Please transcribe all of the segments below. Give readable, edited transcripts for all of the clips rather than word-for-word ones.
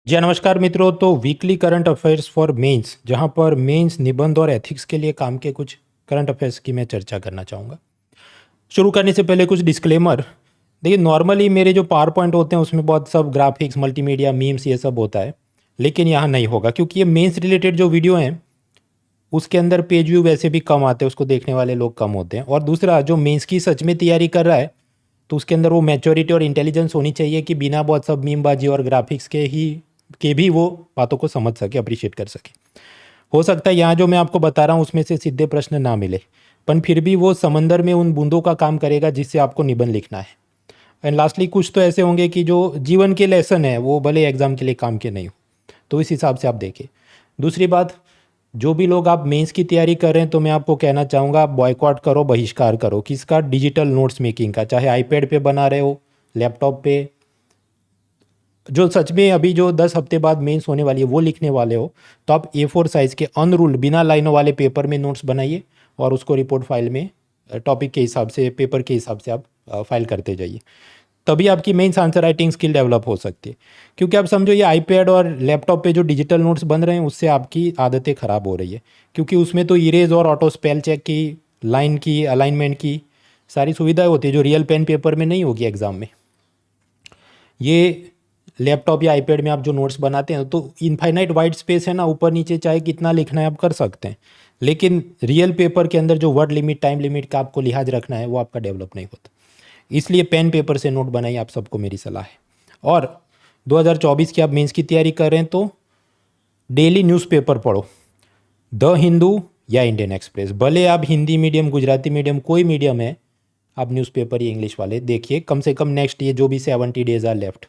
जी नमस्कार मित्रों। तो weekly current affairs for mains, जहां पर मेंस निबंध और एथिक्स के लिए काम के कुछ करंट अफेयर्स की मैं चर्चा करना चाहूँगा। शुरू करने से पहले कुछ डिस्क्लेमर। देखिए, नॉर्मली मेरे जो पावर पॉइंट होते हैं उसमें बहुत सब ग्राफिक्स, मल्टीमीडिया, मीम्स ये सब होता है, लेकिन यहाँ नहीं होगा क्योंकि ये मेंस रिलेटेड जो वीडियो हैं उसके अंदर पेज व्यू वैसे भी कम आते हैं, उसको देखने वाले लोग कम होते हैं। और दूसरा, जो मेंस की सच में तैयारी कर रहा है तो उसके अंदर वो मैच्योरिटी और इंटेलिजेंस होनी चाहिए कि बिना बहुत सब मीमबाजी और ग्राफिक्स के भी वो बातों को समझ सके, अप्रिशिएट कर सके। हो सकता है यहाँ जो मैं आपको बता रहा हूँ उसमें से सीधे प्रश्न ना मिले, पर फिर भी वो समंदर में उन बूंदों का काम करेगा जिससे आपको निबंध लिखना है। एंड लास्टली, कुछ तो ऐसे होंगे कि जो जीवन के लेसन है वो भले एग्जाम के लिए काम के नहीं हो, तो इस हिसाब से आप देखें। दूसरी बात, जो भी लोग आप मेंस की तैयारी कर रहे हैं तो मैं आपको कहना चाहूँगा, आप बॉयकॉट करो, बहिष्कार करो। किसका? डिजिटल नोट्स मेकिंग का। चाहे आईपैड पे बना रहे हो, लैपटॉप पे, जो सच में अभी जो 10 हफ्ते बाद मेंस होने वाली है वो लिखने वाले हो, तो आप A4 साइज़ के अनरूल्ड बिना लाइनों वाले पेपर में नोट्स बनाइए और उसको रिपोर्ट फाइल में टॉपिक के हिसाब से, पेपर के हिसाब से आप फाइल करते जाइए। तभी आपकी mains answer writing skill develop हो सकती है। क्योंकि आप समझो, ये आईपैड और लैपटॉप पे जो डिजिटल नोट्स बन रहे हैं उससे आपकी आदतें ख़राब हो रही है, क्योंकि उसमें तो इरेज और ऑटो स्पेल चेक की, लाइन की, अलाइनमेंट की सारी सुविधाएं होती है जो रियल पेन पेपर में नहीं होगी एग्ज़ाम में। ये लैपटॉप या आईपैड में आप जो नोट्स बनाते हैं तो इनफाइनाइट वाइट स्पेस है ना, ऊपर नीचे चाहे कितना लिखना है आप कर सकते हैं, लेकिन रियल पेपर के अंदर जो वर्ड लिमिट, टाइम लिमिट का आपको लिहाज रखना है वो आपका डेवलप नहीं होता। इसलिए पेन पेपर से नोट बनाइए, आप सबको मेरी सलाह है। और 2024 की आप मेंस की तैयारी कर रहे हैं तो डेली न्यूज़पेपर पढ़ो, द हिंदू या इंडियन एक्सप्रेस। भले आप हिंदी मीडियम, गुजराती मीडियम, कोई मीडियम है, आप न्यूज़पेपर या इंग्लिश वाले देखिए कम से कम नेक्स्ट ये जो भी 70 डेज आर लेफ्ट।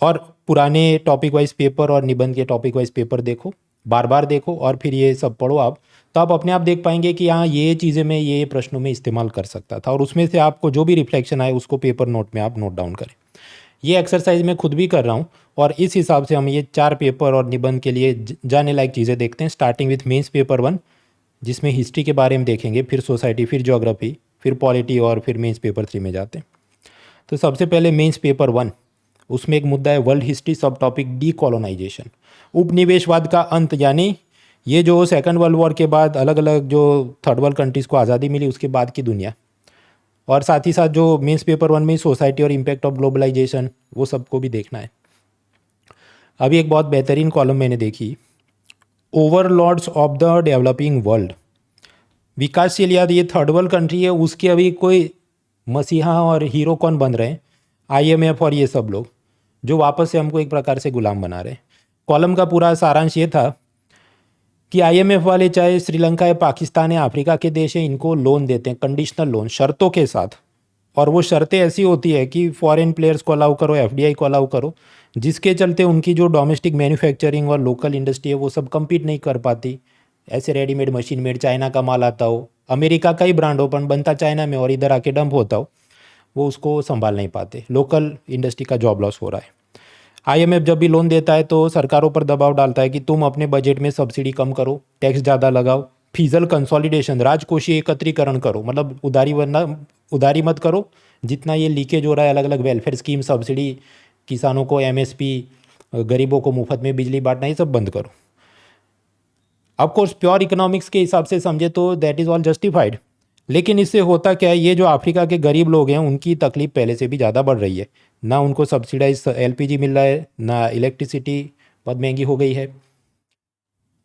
और पुराने टॉपिक वाइज पेपर और निबंध के टॉपिक वाइज पेपर देखो, बार बार देखो और फिर ये सब पढ़ो आप, तो आप अपने आप देख पाएंगे कि हाँ, ये चीज़ें मैं ये प्रश्नों में इस्तेमाल कर सकता था, और उसमें से आपको जो भी रिफ्लेक्शन आए उसको पेपर नोट में आप नोट डाउन करें। ये एक्सरसाइज मैं खुद भी कर रहा हूँ और इस हिसाब से हम ये 4 पेपर और निबंध के लिए जाने लायक चीज़ें देखते हैं। स्टार्टिंग विथ मेंस पेपर 1, जिसमें हिस्ट्री के बारे में देखेंगे, फिर सोसाइटी, फिर ज्योग्राफी, फिर पॉलिटी, और फिर मेंस पेपर 3 में जाते हैं। तो सबसे पहले मेंस पेपर 1, उसमें एक मुद्दा है वर्ल्ड हिस्ट्री, सब टॉपिक डीकोलोनाइजेशन, उपनिवेशवाद का अंत। यानी ये जो सेकंड वर्ल्ड वॉर के बाद अलग अलग जो थर्ड वर्ल्ड कंट्रीज़ को आज़ादी मिली उसके बाद की दुनिया। और साथ ही साथ जो मेंस पेपर 1 में सोसाइटी और इम्पैक्ट ऑफ ग्लोबलाइजेशन, वो सबको भी देखना है। अभी एक बहुत बेहतरीन कॉलम मैंने देखी, overlords of the developing world. विकासशील, याद ये थर्ड वर्ल्ड कंट्री है, उसके अभी कोई मसीहा और हीरो कौन बन रहे हैं? IMF और ये सब लोग, जो वापस से हमको एक प्रकार से गुलाम बना रहे हैं। कॉलम का पूरा सारांश ये था कि IMF वाले, चाहे श्रीलंका है, पाकिस्तान है, अफ्रीका के देश हैं, इनको लोन देते हैं, कंडीशनल लोन, शर्तों के साथ। और वो शर्तें ऐसी होती है कि फॉरेन प्लेयर्स को अलाउ करो, FDI को अलाउ करो, जिसके चलते उनकी जो डोमेस्टिक मैन्युफैक्चरिंग और लोकल इंडस्ट्री है वो सब compete नहीं कर पाती। ऐसे रेडीमेड, मशीन मेड चाइना का माल आता हो, अमेरिका का ही ब्रांड हो, पर बनता चाइना में और इधर आके डंप होता हो, वो उसको संभाल नहीं पाते। लोकल इंडस्ट्री का जॉब लॉस हो रहा है। IMF जब भी लोन देता है तो सरकारों पर दबाव डालता है कि तुम अपने बजट में सब्सिडी कम करो, टैक्स ज़्यादा लगाओ, फिजल कंसोलिडेशन, राजकोषीय एकत्रीकरण करो, मतलब उधारी, वरना उधारी मत करो। जितना ये लीकेज हो रहा है, अलग अलग वेलफेयर स्कीम, सब्सिडी, किसानों को MSP, गरीबों को मुफ्त में बिजली बांटना, ये सब बंद करो। ऑफकोर्स प्योर इकोनॉमिक्स के हिसाब से समझे तो दैट इज़ ऑल जस्टिफाइड, लेकिन इससे होता क्या है, ये जो अफ्रीका के गरीब लोग हैं उनकी तकलीफ पहले से भी ज़्यादा बढ़ रही है। ना उनको सब्सिडाइज LPG मिल रहा है, ना इलेक्ट्रिसिटी, बहुत महंगी हो गई है।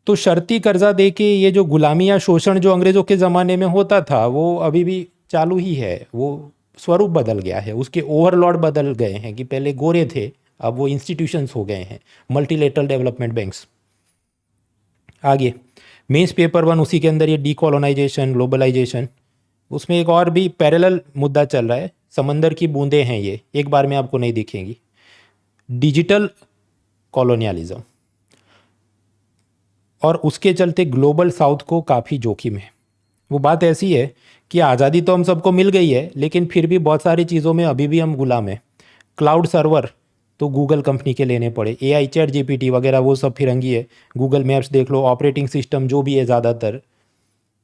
तो शर्ती कर्जा दे के ये जो गुलामी या शोषण जो अंग्रेज़ों के ज़माने में होता था वो अभी भी चालू ही है। वो स्वरूप बदल गया है, उसके ओवरलॉर्ड बदल गए हैं कि पहले गोरे थे, अब वो इंस्टीट्यूशंस हो गए हैं, मल्टीलेटरल डेवलपमेंट बैंक्स। आगे मेंस पेपर 1, उसी के अंदर ये डीकोलोनाइजेशन, ग्लोबलाइजेशन, उसमें एक और भी पैरेलल मुद्दा चल रहा है। समंदर की बूंदें हैं ये, एक बार में आपको नहीं दिखेंगी। डिजिटल कॉलोनियलिज्म, और उसके चलते ग्लोबल साउथ को काफ़ी जोखिम है। वो बात ऐसी है कि आज़ादी तो हम सबको मिल गई है, लेकिन फिर भी बहुत सारी चीज़ों में अभी भी हम गुलाम हैं। क्लाउड सर्वर तो गूगल कंपनी के लेने पड़े, AI, ChatGPT वगैरह वो सब फिरंगी है। गूगल मैप्स देख लो, ऑपरेटिंग सिस्टम जो भी है ज़्यादातर,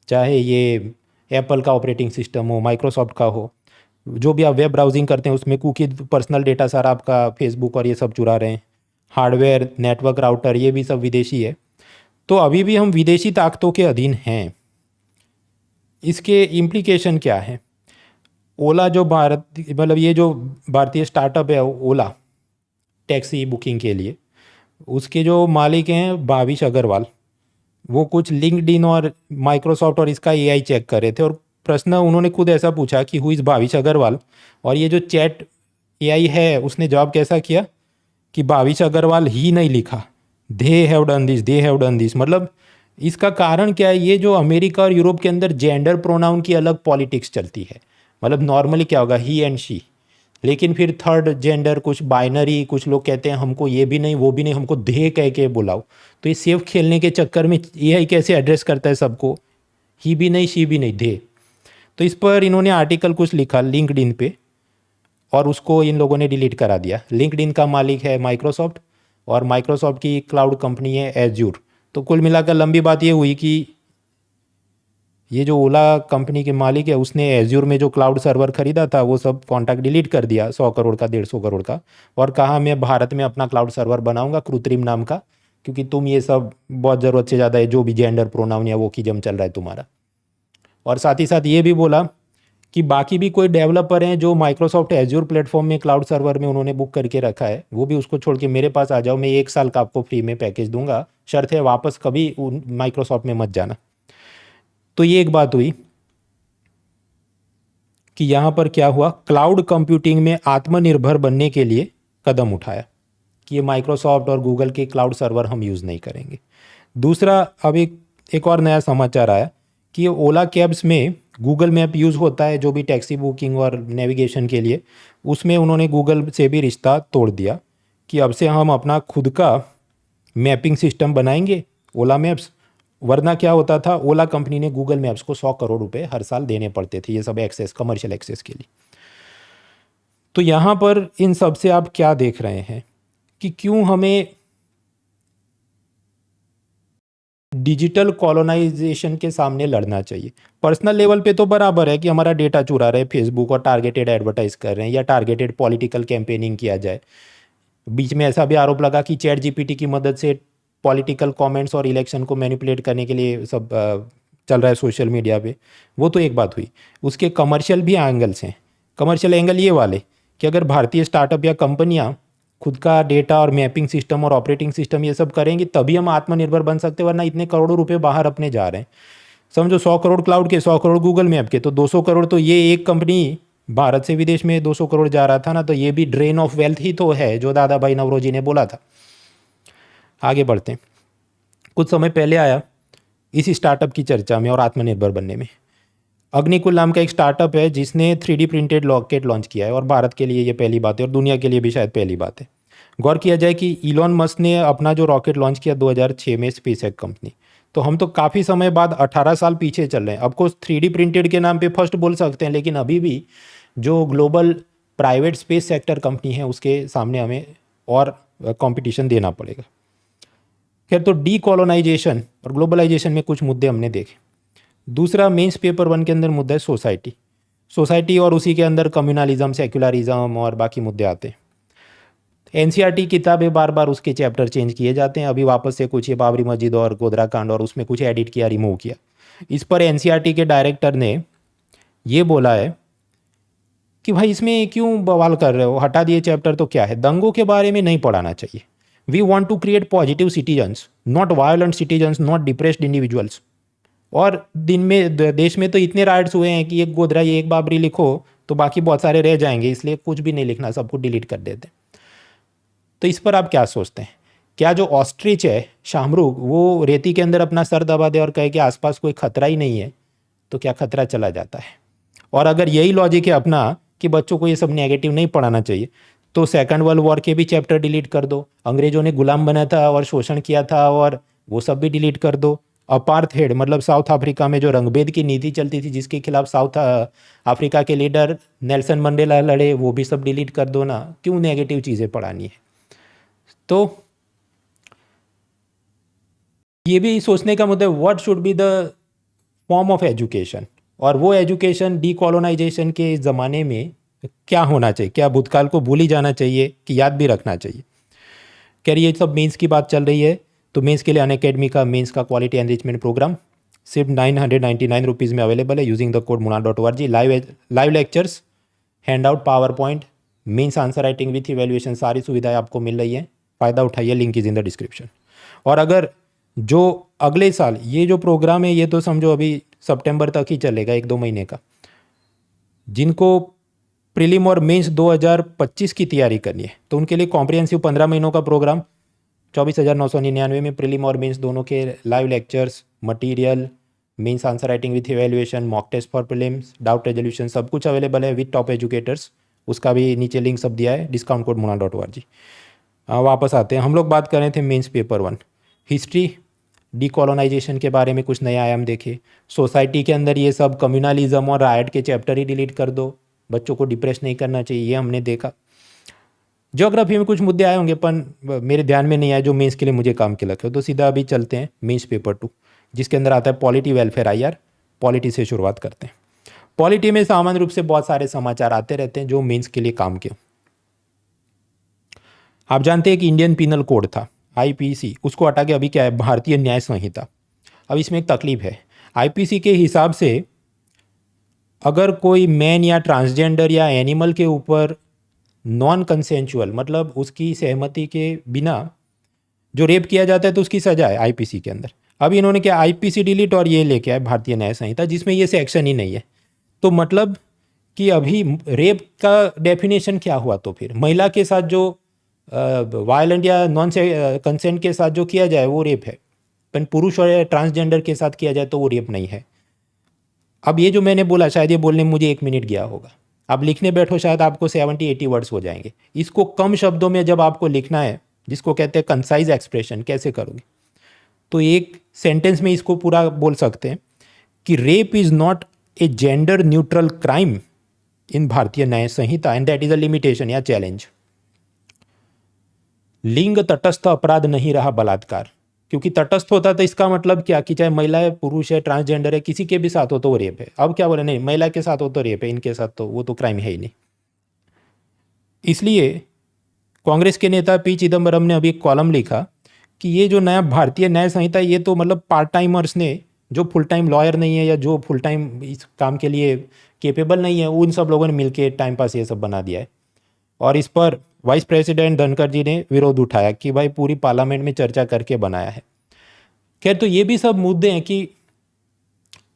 चाहे ये एप्पल का ऑपरेटिंग सिस्टम हो, माइक्रोसॉफ्ट का हो, जो भी आप वेब ब्राउजिंग करते हैं उसमें कुकी, पर्सनल डेटा सारा आपका फेसबुक और ये सब चुरा रहे हैं। हार्डवेयर, नेटवर्क, राउटर, ये भी सब विदेशी है। तो अभी भी हम विदेशी ताकतों के अधीन हैं। इसके इम्प्लीकेशन क्या है? ओला जो भारत मतलब ये जो भारतीय स्टार्टअप है ओला टैक्सी बुकिंग के लिए, उसके जो मालिक हैं भाविश अग्रवाल, वो कुछ लिंक्डइन और माइक्रोसॉफ्ट और इसका एआई चेक कर रहे थे और प्रश्न उन्होंने खुद ऐसा पूछा कि हु इज़ भाविश अग्रवाल, और ये जो चैट एआई है उसने जवाब कैसा किया कि भाविश अग्रवाल ही नहीं लिखा, they have done this, they have done this. मतलब इसका कारण क्या है? ये जो अमेरिका और यूरोप के अंदर जेंडर प्रोनाउन की अलग पॉलिटिक्स चलती है। मतलब नॉर्मली क्या होगा, ही एंड शी, लेकिन फिर थर्ड जेंडर, कुछ बाइनरी, कुछ लोग कहते हैं हमको ये भी नहीं वो भी नहीं, हमको दे कह के बुलाओ। तो ये सेफ खेलने के चक्कर में एआई कैसे एड्रेस करता है सबको, ही भी नहीं शी भी नहीं, दे। तो इस पर इन्होंने आर्टिकल कुछ लिखा लिंक्डइन पे और उसको इन लोगों ने डिलीट करा दिया। लिंक्डइन का मालिक है माइक्रोसॉफ्ट और माइक्रोसॉफ्ट की क्लाउड कंपनी है एज्यूर। तो कुल मिलाकर लंबी बात ये हुई कि ये जो ओला कंपनी के मालिक है उसने एज्यूर में जो क्लाउड सर्वर खरीदा था वो सब कॉन्ट्रैक्ट डिलीट कर दिया, 100 करोड़ का, 150 करोड़ का, और कहा मैं भारत में अपना क्लाउड सर्वर बनाऊंगा कृत्रिम नाम का, क्योंकि तुम ये सब बहुत ज़रूरत से ज़्यादा है, जो भी जेंडर प्रोनाउन या वो किजम चल रहा है तुम्हारा। और साथ ही साथ ये भी बोला कि बाकी भी कोई डेवलपर हैं जो माइक्रोसॉफ्ट एज्योर प्लेटफॉर्म में क्लाउड सर्वर में उन्होंने बुक करके रखा है, वो भी उसको छोड़ के मेरे पास आ जाओ, मैं 1 साल का आपको फ्री में पैकेज दूंगा, शर्त है वापस कभी माइक्रोसॉफ्ट में मत जाना। तो ये एक बात हुई कि यहाँ पर क्या हुआ, क्लाउड कंप्यूटिंग में आत्मनिर्भर बनने के लिए कदम उठाया कि ये माइक्रोसॉफ्ट और गूगल के क्लाउड सर्वर हम यूज़ नहीं करेंगे। दूसरा, अब एक और नया समाचार आया कि ये ओला कैब्स में गूगल मैप यूज़ होता है, जो भी टैक्सी बुकिंग और नेविगेशन के लिए, उसमें उन्होंने गूगल से भी रिश्ता तोड़ दिया कि अब से हम अपना खुद का मैपिंग सिस्टम बनाएंगे, ओला मैप्स। वरना क्या होता था, ओला कंपनी ने गूगल मैप्स को 100 करोड़ रुपए हर साल देने पड़ते थे, ये सब एक्सेस, कमर्शियल एक्सेस के लिए। तो यहाँ पर इन सब से आप क्या देख रहे हैं कि क्यों हमें डिजिटल कॉलोनाइजेशन के सामने लड़ना चाहिए। पर्सनल लेवल पे तो बराबर है कि हमारा डेटा चुरा रहे फेसबुक और टारगेटेड एडवर्टाइज कर रहे हैं या टारगेटेड पॉलिटिकल कैंपेनिंग किया जाए। बीच में ऐसा भी आरोप लगा कि चैट जीपीटी की मदद से पॉलिटिकल कमेंट्स और इलेक्शन को मैनिपुलेट करने के लिए सब चल रहा है सोशल मीडिया पे। वो तो एक बात हुई। उसके कमर्शियल भी एंगल्स हैं। कमर्शियल एंगल ये वाले कि अगर भारतीय स्टार्टअप या कंपनियां खुद का डेटा और मैपिंग सिस्टम और ऑपरेटिंग सिस्टम ये सब करेंगे तभी हम आत्मनिर्भर बन सकते हैं, वरना इतने करोड़ों रुपए बाहर अपने जा रहे हैं। समझो 100 करोड़ क्लाउड के, 100 करोड़ गूगल मैप के, तो 200 करोड़ तो ये एक कंपनी भारत से विदेश में 200 करोड़ जा रहा था ना, तो ये भी ड्रेन ऑफ वेल्थ ही तो है जो दादा भाई नवरोजी ने बोला था। आगे बढ़ते हैं। कुछ समय पहले आया इस स्टार्टअप की चर्चा में और आत्मनिर्भर बनने में, अग्निकुल नाम का एक स्टार्टअप है जिसने 3D प्रिंटेड रॉकेट लॉन्च किया है, और भारत के लिए ये पहली बात है और दुनिया के लिए भी शायद पहली बात है। गौर किया जाए कि इलॉन मस्क ने अपना जो रॉकेट लॉन्च किया 2006 में, स्पेसएक्स कंपनी, तो हम तो काफ़ी समय बाद 18 साल पीछे चल रहे हैं। अब को 3D प्रिंटेड के नाम पे फर्स्ट बोल सकते हैं, लेकिन अभी भी जो global private space sector company है उसके सामने हमें और कंपटीशन देना पड़ेगा। खैर, तो डीकोलोनाइजेशन और ग्लोबलाइजेशन में कुछ मुद्दे हमने देखे। दूसरा, मेंस पेपर 1 के अंदर मुद्दा है सोसाइटी और उसी के अंदर कम्युनलिज्म, सेक्युलरिज्म और बाकी मुद्दे आते हैं। एनसीईआरटी किताबें बार बार उसके चैप्टर चेंज किए जाते हैं। अभी वापस से कुछ ये बाबरी मस्जिद और गोधरा कांड और उसमें कुछ एडिट किया, रिमूव किया। इस पर एनसीईआरटी के डायरेक्टर ने ये बोला है कि भाई इसमें क्यों बवाल कर रहे हो, हटा दिए चैप्टर तो क्या है, दंगों के बारे में नहीं पढ़ाना चाहिए। We want to create positive citizens, not violent citizens, not depressed individuals. और दिन में देश में तो इतने राइट्स हुए हैं कि एक गोधरा या एक बाबरी लिखो तो बाकी बहुत सारे रह जाएंगे, इसलिए कुछ भी नहीं लिखना, सबको डिलीट कर देते। तो इस पर आप क्या सोचते हैं? क्या जो ऑस्ट्रिच है, शाहमृग, वो रेती के अंदर अपना सर दबा दे और कहे कि आसपास कोई खतरा ही नहीं है, तो क्या खतरा चला जाता है? और अगर यही लॉजिक है अपना कि बच्चों को ये सब नेगेटिव नहीं पढ़ाना चाहिए, तो सेकंड वर्ल्ड वॉर के भी चैप्टर डिलीट कर दो। अंग्रेजों ने गुलाम बनाया था और शोषण किया था, और वो सब भी डिलीट कर दो। अपार्थेड मतलब साउथ अफ्रीका में जो रंगभेद की नीति चलती थी, जिसके खिलाफ साउथ अफ्रीका के लीडर नेल्सन मंडेला लड़े, वो भी सब डिलीट कर दो ना। क्यों नेगेटिव चीज़ें पढ़ानी है? तो ये भी सोचने का मुद्दा है, what should be the form of education, और वो एजुकेशन डीकोलोनाइजेशन के इस ज़माने में क्या होना चाहिए? क्या भूतकाल को भूल ही जाना चाहिए कि याद भी रखना चाहिए? कह रही है सब मेंस की बात चल रही है, तो मेंस के लिए अनअकैडमी का मेंस का क्वालिटी एनरिचमेंट प्रोग्राम सिर्फ 999 रुपीज़ में अवेलेबल है using the code muna.org। Live lectures, handout, PowerPoint, mains answer writing with evaluation, सारी सुविधाएं आपको मिल रही हैं। फ़ायदा उठाइए, link is in the description. और अगर जो अगले साल ये जो प्रोग्राम है ये तो समझो अभी सितंबर तक ही चलेगा, 1-2 महीने का, जिनको प्रीलिम और मेंस 2025 की तैयारी करनी है तो उनके लिए कॉम्प्रिहेंसिव 15 महीनों का प्रोग्राम 24,999 में प्रीलिम और मेंस दोनों के live lectures, material, mains answer writing with evaluation, mock test for prelims, doubt resolution, सब कुछ अवेलेबल है विद टॉप एजुकेटर्स। उसका भी नीचे लिंक सब दिया है, डिस्काउंट कोड muna.org। वापस आते हैं, हम लोग बात कर रहे थे मेंस पेपर 1 हिस्ट्री डीकोलोनाइजेशन के बारे में कुछ नया आयाम देखे। सोसाइटी के अंदर ये सब कम्युनलिज्म और राइट के चैप्टर ही डिलीट कर दो, बच्चों को डिप्रेस नहीं करना चाहिए, ये हमने देखा। ज्योग्राफी में कुछ मुद्दे आए होंगे पर मेरे ध्यान में नहीं आए जो मेंस के लिए मुझे काम के लगे, तो सीधा अभी चलते हैं मेंस पेपर 2 जिसके अंदर आता है पॉलिटी वेलफेयर IR। पॉलिटी से शुरुआत करते हैं। पॉलिटी में सामान्य रूप से बहुत सारे समाचार आते रहते हैं जो मेंस के लिए काम के। आप जानते हैं कि इंडियन पिनल कोड था IPC, उसको हटा के अभी क्या है भारतीय न्याय संहिता। अब इसमें एक तकलीफ है, IPC के हिसाब से अगर कोई मैन या ट्रांसजेंडर या एनिमल के ऊपर नॉन कंसेंचुअल मतलब उसकी सहमति के बिना जो रेप किया जाता है तो उसकी सजा है IPC के अंदर। अब इन्होंने क्या IPC डिलीट और ये लेके आए भारतीय न्याय संहिता जिसमें ये सेक्शन ही नहीं है। तो मतलब कि अभी रेप का डेफिनेशन क्या हुआ, तो फिर महिला के साथ जो वायलेंट या नॉन कंसेंट के साथ जो किया जाए वो रेप है, पर पुरुष और ट्रांसजेंडर के साथ किया जाए तो वो रेप नहीं है। अब ये जो मैंने बोला शायद ये बोलने में मुझे 1 मिनट गया होगा, आप लिखने बैठो शायद आपको 70-80 वर्ड्स हो जाएंगे। इसको कम शब्दों में जब आपको लिखना है, जिसको कहते हैं कंसाइज एक्सप्रेशन, कैसे करोगे? तो एक सेंटेंस में इसको पूरा बोल सकते हैं कि rape is not a gender neutral crime in Bharatiya Nyaya Sanhita and that is a limitation या चैलेंज। लिंग तटस्थ अपराध नहीं रहा बलात्कार, क्योंकि तटस्थ होता तो इसका मतलब क्या कि चाहे महिला है, पुरुष है, ट्रांसजेंडर है, किसी के भी साथ हो तो वो रेप है। अब क्या बोले, नहीं महिला के साथ हो तो रेप है, इनके साथ तो वो तो क्राइम है ही नहीं। इसलिए कांग्रेस के नेता पी चिदम्बरम ने अभी एक कॉलम लिखा कि ये जो नया भारतीय न्याय संहिता ये तो मतलब पार्ट टाइमर्स ने, जो फुल टाइम लॉयर नहीं है या जो फुल टाइम इस काम के लिए केपेबल नहीं है, उन सब लोगों ने मिलकर टाइम पास ये सब बना दिया है। और इस पर वाइस प्रेसिडेंट धनखड़ जी ने विरोध उठाया कि भाई पूरी पार्लियामेंट में चर्चा करके बनाया है। खैर, तो ये भी सब मुद्दे हैं कि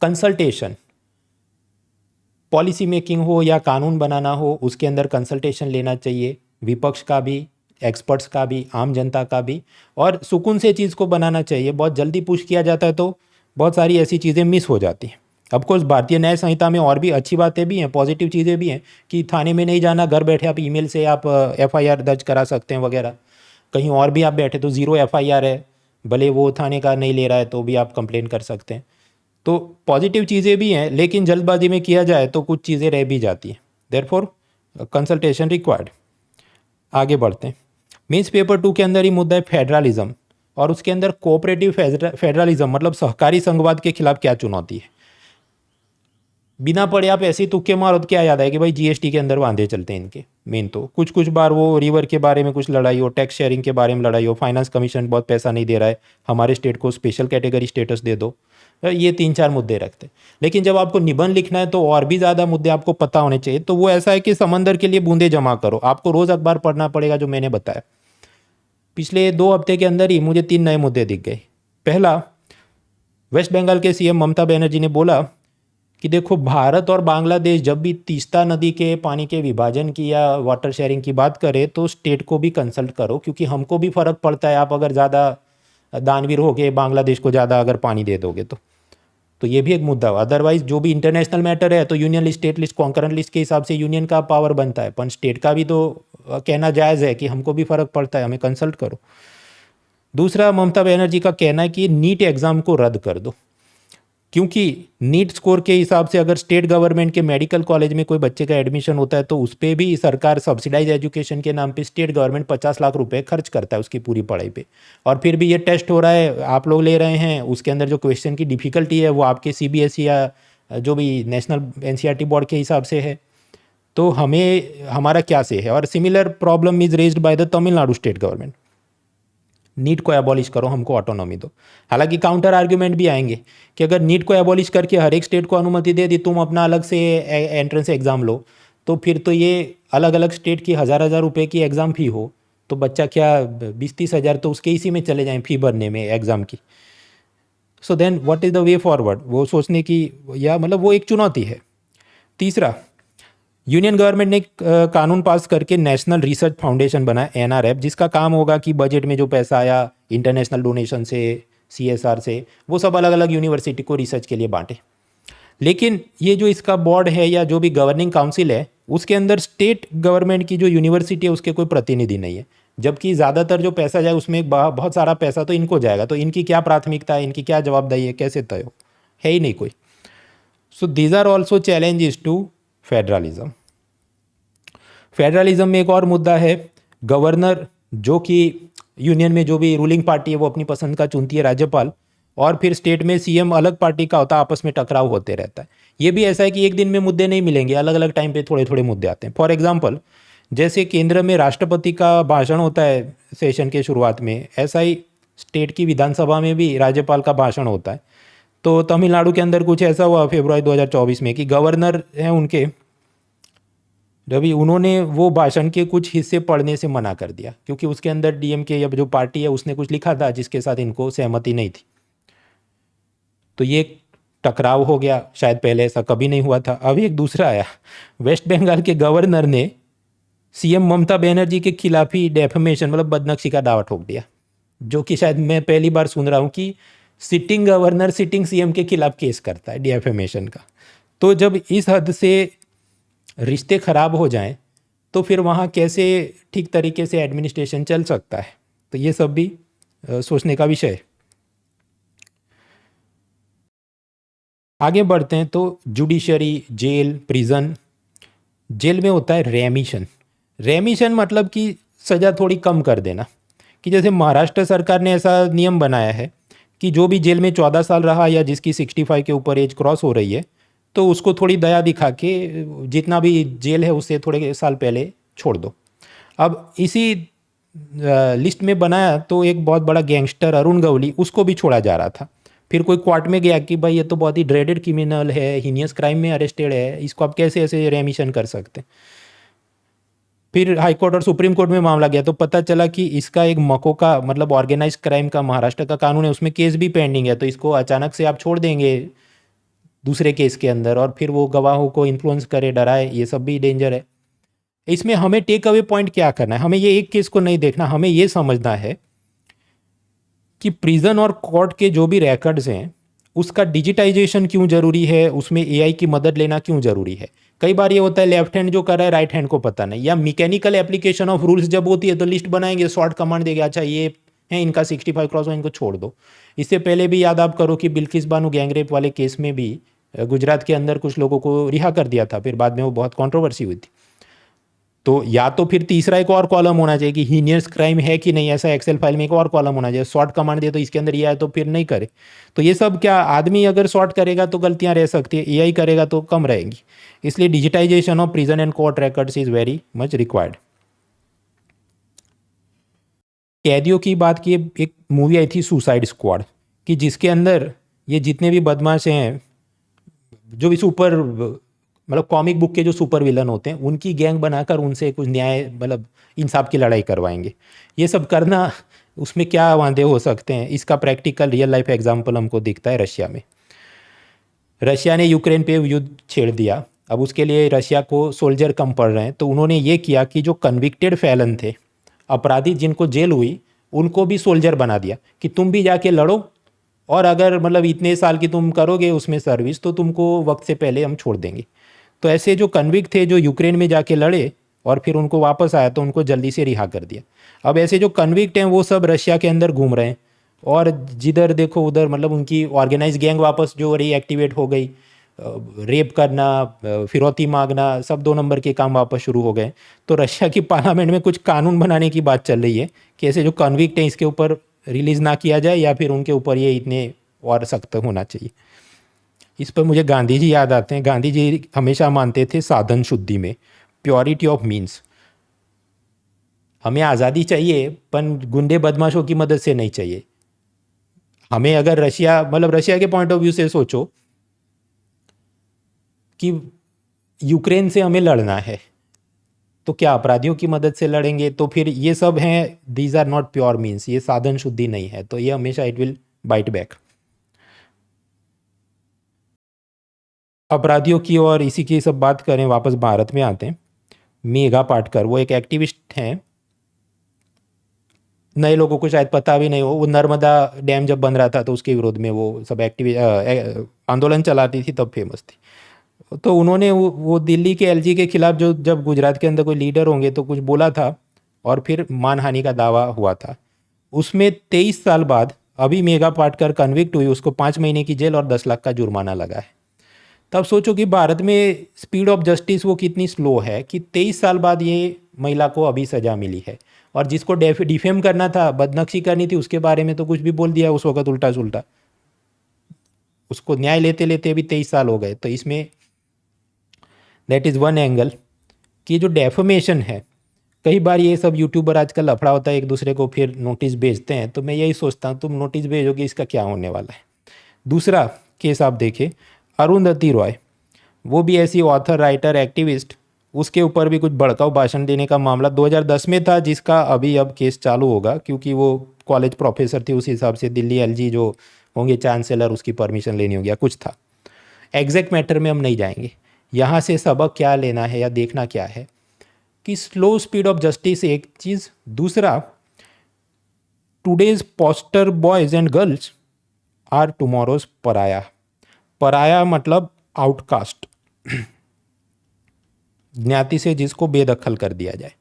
कंसल्टेशन, पॉलिसी मेकिंग हो या कानून बनाना हो, उसके अंदर कंसल्टेशन लेना चाहिए, विपक्ष का भी, एक्सपर्ट्स का भी, आम जनता का भी, और सुकून से चीज़ को बनाना चाहिए। बहुत जल्दी पुश किया जाता है तो बहुत सारी ऐसी चीज़ें मिस हो जाती हैं। ऑफकोर्स भारतीय न्याय संहिता में और भी अच्छी बातें भी हैं, पॉजिटिव चीज़ें भी हैं कि थाने में नहीं जाना, घर बैठे आप ईमेल से आप FIR दर्ज करा सकते हैं वगैरह। कहीं और भी आप बैठे तो 0 FIR है, भले वो थाने का नहीं ले रहा है तो भी आप कंप्लेन कर सकते हैं। तो पॉजिटिव चीज़ें भी हैं, लेकिन जल्दबाजी में किया जाए तो कुछ चीज़ें रह भी जाती हैं। Therefore consultation required. आगे बढ़ते हैं। मेंस पेपर 2 के अंदर ही मुद्दा है फेडरलिज्म, और उसके अंदर कोऑपरेटिव फेडरलिज्म मतलब सहकारी संघवाद के खिलाफ क्या चुनौती है। बिना पढ़े आप ऐसे ही तुक्के मारो तो क्या याद है कि भाई GST के अंदर वांधे चलते हैं इनके। मेन तो कुछ बार वो रिवर के बारे में कुछ लड़ाई हो, टैक्स शेयरिंग के बारे में लड़ाई हो, फाइनेंस कमीशन बहुत पैसा नहीं दे रहा है, हमारे स्टेट को स्पेशल कैटेगरी स्टेटस दे दो, ये 3-4 मुद्दे रखते हैं। लेकिन जब आपको निबंध लिखना है तो और भी ज़्यादा मुद्दे आपको पता होने चाहिए। तो वो ऐसा है कि समंदर के लिए बूंदे जमा करो, आपको रोज़ अखबार पढ़ना पड़ेगा जो मैंने बताया। पिछले 2 हफ्ते के अंदर ही मुझे 3 नए मुद्दे दिख गए। पहला, वेस्ट बंगाल के CM ममता बनर्जी ने बोला कि देखो भारत और बांग्लादेश जब भी तीस्ता नदी के पानी के विभाजन की या वाटर शेयरिंग की बात करें तो स्टेट को भी कंसल्ट करो, क्योंकि हमको भी फ़र्क पड़ता है आप अगर ज़्यादा दानवीर हो के बांग्लादेश को ज़्यादा अगर पानी दे दोगे तो ये भी एक मुद्दा हो। अदरवाइज जो भी इंटरनेशनल मैटर है तो union list, state list, concurrent list के हिसाब से यूनियन का पावर बनता है, पर स्टेट का भी तो कहना जायज़ है कि हमको भी फ़र्क पड़ता है, हमें कंसल्ट करो। दूसरा, ममता बनर्जी का कहना है कि नीट एग्ज़ाम को रद्द कर दो, क्योंकि नीट स्कोर के हिसाब से अगर स्टेट गवर्नमेंट के मेडिकल कॉलेज में कोई बच्चे का एडमिशन होता है तो उस पर भी सरकार सब्सिडाइज एजुकेशन के नाम पे स्टेट गवर्नमेंट 50 लाख रुपए खर्च करता है उसकी पूरी पढ़ाई पे। और फिर भी ये टेस्ट हो रहा है, आप लोग ले रहे हैं, उसके अंदर जो क्वेश्चन की डिफ़िकल्टी है वो आपके CBSE या जो भी नेशनल NCERT बोर्ड के हिसाब से है। तो हमें हमारा क्या से है। और similar problem is raised by the Tamil Nadu state government. NEET को एबॉलिश करो, हमको ऑटोनॉमी दो। हालांकि काउंटर आर्ग्यूमेंट भी आएंगे कि अगर नीट को एबॉलिश करके हर एक स्टेट को अनुमति दे दी, तुम अपना अलग से एंट्रेंस एग्ज़ाम लो, तो फिर तो ये अलग अलग स्टेट की हज़ार हज़ार रुपये की एग्ज़ाम फ़ी हो, तो बच्चा क्या 20-30 हज़ार तो उसके इसी में चले जाएं फ़ी भरने में एग्ज़ाम की। So then what is the way forward, वो सोचने की, या मतलब वो एक चुनौती है। तीसरा, यूनियन गवर्नमेंट ने एक कानून पास करके नेशनल रिसर्च फाउंडेशन बनाया, एनआरएफ, जिसका काम होगा कि बजट में जो पैसा आया इंटरनेशनल डोनेशन से, सीएसआर से, वो सब अलग अलग यूनिवर्सिटी को रिसर्च के लिए बांटे। लेकिन ये जो इसका बोर्ड है या जो भी गवर्निंग काउंसिल है, उसके अंदर स्टेट गवर्नमेंट की जो यूनिवर्सिटी है उसके कोई प्रतिनिधि नहीं है, जबकि ज़्यादातर जो पैसा जाए उसमें बहुत सारा पैसा तो इनको जाएगा, तो इनकी क्या प्राथमिकता है, इनकी क्या जवाबदेही है, कैसे तय हो, है ही नहीं कोई। So these are also challenges to federalism. Federalism में एक और मुद्दा है, गवर्नर जो कि यूनियन में जो भी रूलिंग पार्टी है वो अपनी पसंद का चुनती है, राज्यपाल, और फिर स्टेट में सीएम अलग पार्टी का होता है, आपस में टकराव होते रहता है। ये भी ऐसा है कि एक दिन में मुद्दे नहीं मिलेंगे, अलग अलग टाइम पे थोड़े थोड़े मुद्दे आते हैं। फॉर एग्जांपल, जैसे केंद्र में राष्ट्रपति का भाषण होता है सेशन के शुरुआत में, ऐसा ही स्टेट की विधानसभा में भी राज्यपाल का भाषण होता है। तो तमिलनाडु के अंदर कुछ ऐसा हुआ फरवरी 2024 में कि गवर्नर हैं उनके रवि, उन्होंने वो भाषण के कुछ हिस्से पढ़ने से मना कर दिया, क्योंकि उसके अंदर डीएमके या जो पार्टी है उसने कुछ लिखा था जिसके साथ इनको सहमति नहीं थी। तो ये टकराव हो गया, शायद पहले ऐसा कभी नहीं हुआ था। अभी एक दूसरा आया, वेस्ट बंगाल के गवर्नर ने सीएम ममता बनर्जी के खिलाफ ही डेफेमेशन मतलब बदनक्षी का दावा ठोक दिया, जो कि शायद मैं पहली बार सुन रहा हूँ कि सिटिंग गवर्नर सिटिंग सीएम के खिलाफ केस करता है डेफेमेशन का। तो जब इस हद से रिश्ते खराब हो जाएं तो फिर वहाँ कैसे ठीक तरीके से एडमिनिस्ट्रेशन चल सकता है, तो ये सब भी सोचने का विषय है। आगे बढ़ते हैं तो जुडिशरी, जेल, प्रिजन। जेल में होता है रेमिशन। रेमिशन मतलब कि सज़ा थोड़ी कम कर देना, कि जैसे महाराष्ट्र सरकार ने ऐसा नियम बनाया है कि जो भी जेल में 14 साल रहा या जिसकी 65 के ऊपर एज क्रॉस हो रही है, तो उसको थोड़ी दया दिखा के जितना भी जेल है उससे थोड़े साल पहले छोड़ दो। अब इसी लिस्ट में बनाया तो एक बहुत बड़ा गैंगस्टर अरुण गवली, उसको भी छोड़ा जा रहा था। फिर कोई कोर्ट में गया कि भाई ये तो बहुत ही ड्रेडेड क्रिमिनल है, हीनियस क्राइम में अरेस्टेड है, इसको आप कैसे ऐसे रेमिशन कर सकते हैं। फिर हाई कोर्ट और सुप्रीम कोर्ट में मामला गया तो पता चला कि इसका एक मको का मतलब ऑर्गेनाइज क्राइम का महाराष्ट्र का कानून है, उसमें केस भी पेंडिंग है, तो इसको अचानक से आप छोड़ देंगे दूसरे केस के अंदर और फिर वो गवाहों को इन्फ्लुएंस करे, डराए, ये सब भी डेंजर है। इसमें हमें टेक अवे पॉइंट क्या करना है, हमें ये एक केस को नहीं देखना, हमें ये समझना है कि प्रिजन और कोर्ट के जो भी रिकॉर्ड्स हैं उसका डिजिटाइजेशन क्यों ज़रूरी है, उसमें एआई की मदद लेना क्यों ज़रूरी है। कई बार ये होता है लेफ्ट हैंड जो कर रहा है राइट हैंड को पता नहीं, या मैकेनिकल एप्लीकेशन ऑफ रूल्स जब होती है तो लिस्ट बनाएंगे, शॉर्ट कमांड देगा, अच्छा ये है इनका 65 क्रॉस हो, इनको छोड़ दो। इससे पहले भी याद आप करो कि बिल्किस बानो गैंगरेप वाले केस में भी गुजरात के अंदर कुछ लोगों को रिहा कर दिया था, फिर बाद में वो बहुत कंट्रोवर्सी हुई थी। तो या तो फिर तीसरा एक और कॉलम होना चाहिए कि हीनियस क्राइम है कि नहीं, ऐसा एक्सेल फाइल में एक और कॉलम होना चाहिए। शॉर्ट कमांड दे तो इसके अंदर ये आए तो फिर नहीं करे। तो ये सब क्या आदमी अगर शॉर्ट करेगा तो गलतियां रह सकती है, एआई करेगा तो कम रहेंगी। इसलिए digitisation of prison and court records is very much required. कैदियों की बात की, एक मूवी आई थी सुसाइड स्क्वाड, कि जिसके अंदर ये जितने भी बदमाश हैं जो भी सुपर मतलब कॉमिक बुक के जो सुपर विलन होते हैं उनकी गैंग बनाकर उनसे कुछ न्याय मतलब इंसाफ की लड़ाई करवाएंगे। ये सब करना, उसमें क्या वादे हो सकते हैं, इसका प्रैक्टिकल रियल लाइफ एग्जांपल हमको दिखता है रशिया में। रशिया ने यूक्रेन पे युद्ध छेड़ दिया, अब उसके लिए रशिया को सोल्जर कम पड़ रहे हैं, तो उन्होंने ये किया कि जो कन्विक्टेड फैलन थे, अपराधी जिनको जेल हुई, उनको भी सोल्जर बना दिया कि तुम भी जाके लड़ो, और अगर मतलब इतने साल की तुम करोगे उसमें सर्विस तो तुमको वक्त से पहले हम छोड़ देंगे। तो ऐसे जो कन्विक्ट थे जो यूक्रेन में जाके लड़े और फिर उनको वापस आया तो उनको जल्दी से रिहा कर दिया। अब ऐसे जो कन्विक्ट हैं वो सब रशिया के अंदर घूम रहे हैं, और जिधर देखो उधर मतलब उनकी ऑर्गेनाइज गैंग वापस जो रीएक्टिवेट हो गई, रेप करना, फिरौती मांगना, सब 2 नंबर के काम वापस शुरू हो गए। तो रशिया की पार्लियामेंट में कुछ कानून बनाने की बात चल रही है कि ऐसे जो कन्विक्ट हैं इसके ऊपर रिलीज़ ना किया जाए, या फिर उनके ऊपर ये इतने और सख्त होना चाहिए। इस पर मुझे गांधी जी याद आते हैं। गांधी जी हमेशा मानते थे साधन शुद्धि में, प्योरिटी ऑफ मीन्स। हमें आज़ादी चाहिए पर गुंडे बदमाशों की मदद से नहीं चाहिए। हमें अगर रशिया मतलब रशिया के पॉइंट ऑफ व्यू से सोचो कि यूक्रेन से हमें लड़ना है तो क्या अपराधियों की मदद से लड़ेंगे? तो फिर ये सब हैं, these are not pure means, ये साधन शुद्धि नहीं है, तो ये हमेशा इट विल बाइट बैक। अपराधियों की और इसी की सब बात करें, वापस भारत में आते हैं। मेघा पाटकर वो एक एक्टिविस्ट हैं, नए लोगों को शायद पता भी नहीं हो, वो नर्मदा डैम जब बन रहा था तो उसके विरोध में वो सब आंदोलन चलाती थी, तब फेमस थी। तो उन्होंने वो दिल्ली के एलजी के खिलाफ जो जब गुजरात के अंदर कोई लीडर होंगे तो कुछ बोला था और फिर मानहानि का दावा हुआ था। उसमें 23 साल बाद अभी मेघा पाटकर कन्विक्ट हुई, उसको 5 महीने की जेल और 10 लाख का जुर्माना लगा है। तब सोचो कि भारत में स्पीड ऑफ जस्टिस वो कितनी स्लो है कि 23 साल बाद ये महिला को अभी सज़ा मिली है, और जिसको डिफेम करना था, बदनक्शी करनी थी, उसके बारे में तो कुछ भी बोल दिया उस वक्त उल्टा सुल्टा। उसको न्याय लेते लेते अभी 23 साल हो गए। तो इसमें दैट इज़ वन एंगल कि जो डेफमेशन है, कई बार ये सब यूट्यूबर आजकल लफड़ा होता है, एक दूसरे को फिर नोटिस भेजते हैं, तो मैं यही सोचता हूँ तुम नोटिस भेजोगे इसका क्या होने वाला है। दूसरा केस आप देखें, अरुंधति रॉय, वो भी ऐसी ऑथर राइटर एक्टिविस्ट, उसके ऊपर भी कुछ भड़काऊ भाषण देने का मामला 2010 में था, जिसका अभी अब केस चालू होगा क्योंकि वो कॉलेज प्रोफेसर थी, उस हिसाब से दिल्ली एलजी जो होंगे चांसलर, उसकी परमिशन लेनी होगी या कुछ था। एग्जैक्ट मैटर में हम नहीं जाएंगे, यहाँ से सबक क्या लेना है या देखना क्या है कि स्लो स्पीड ऑफ जस्टिस एक चीज़, दूसरा today's poster boys and girls are tomorrow's पराया। पराया मतलब आउटकास्ट, ज्ञाति से जिसको बेदखल कर दिया जाए।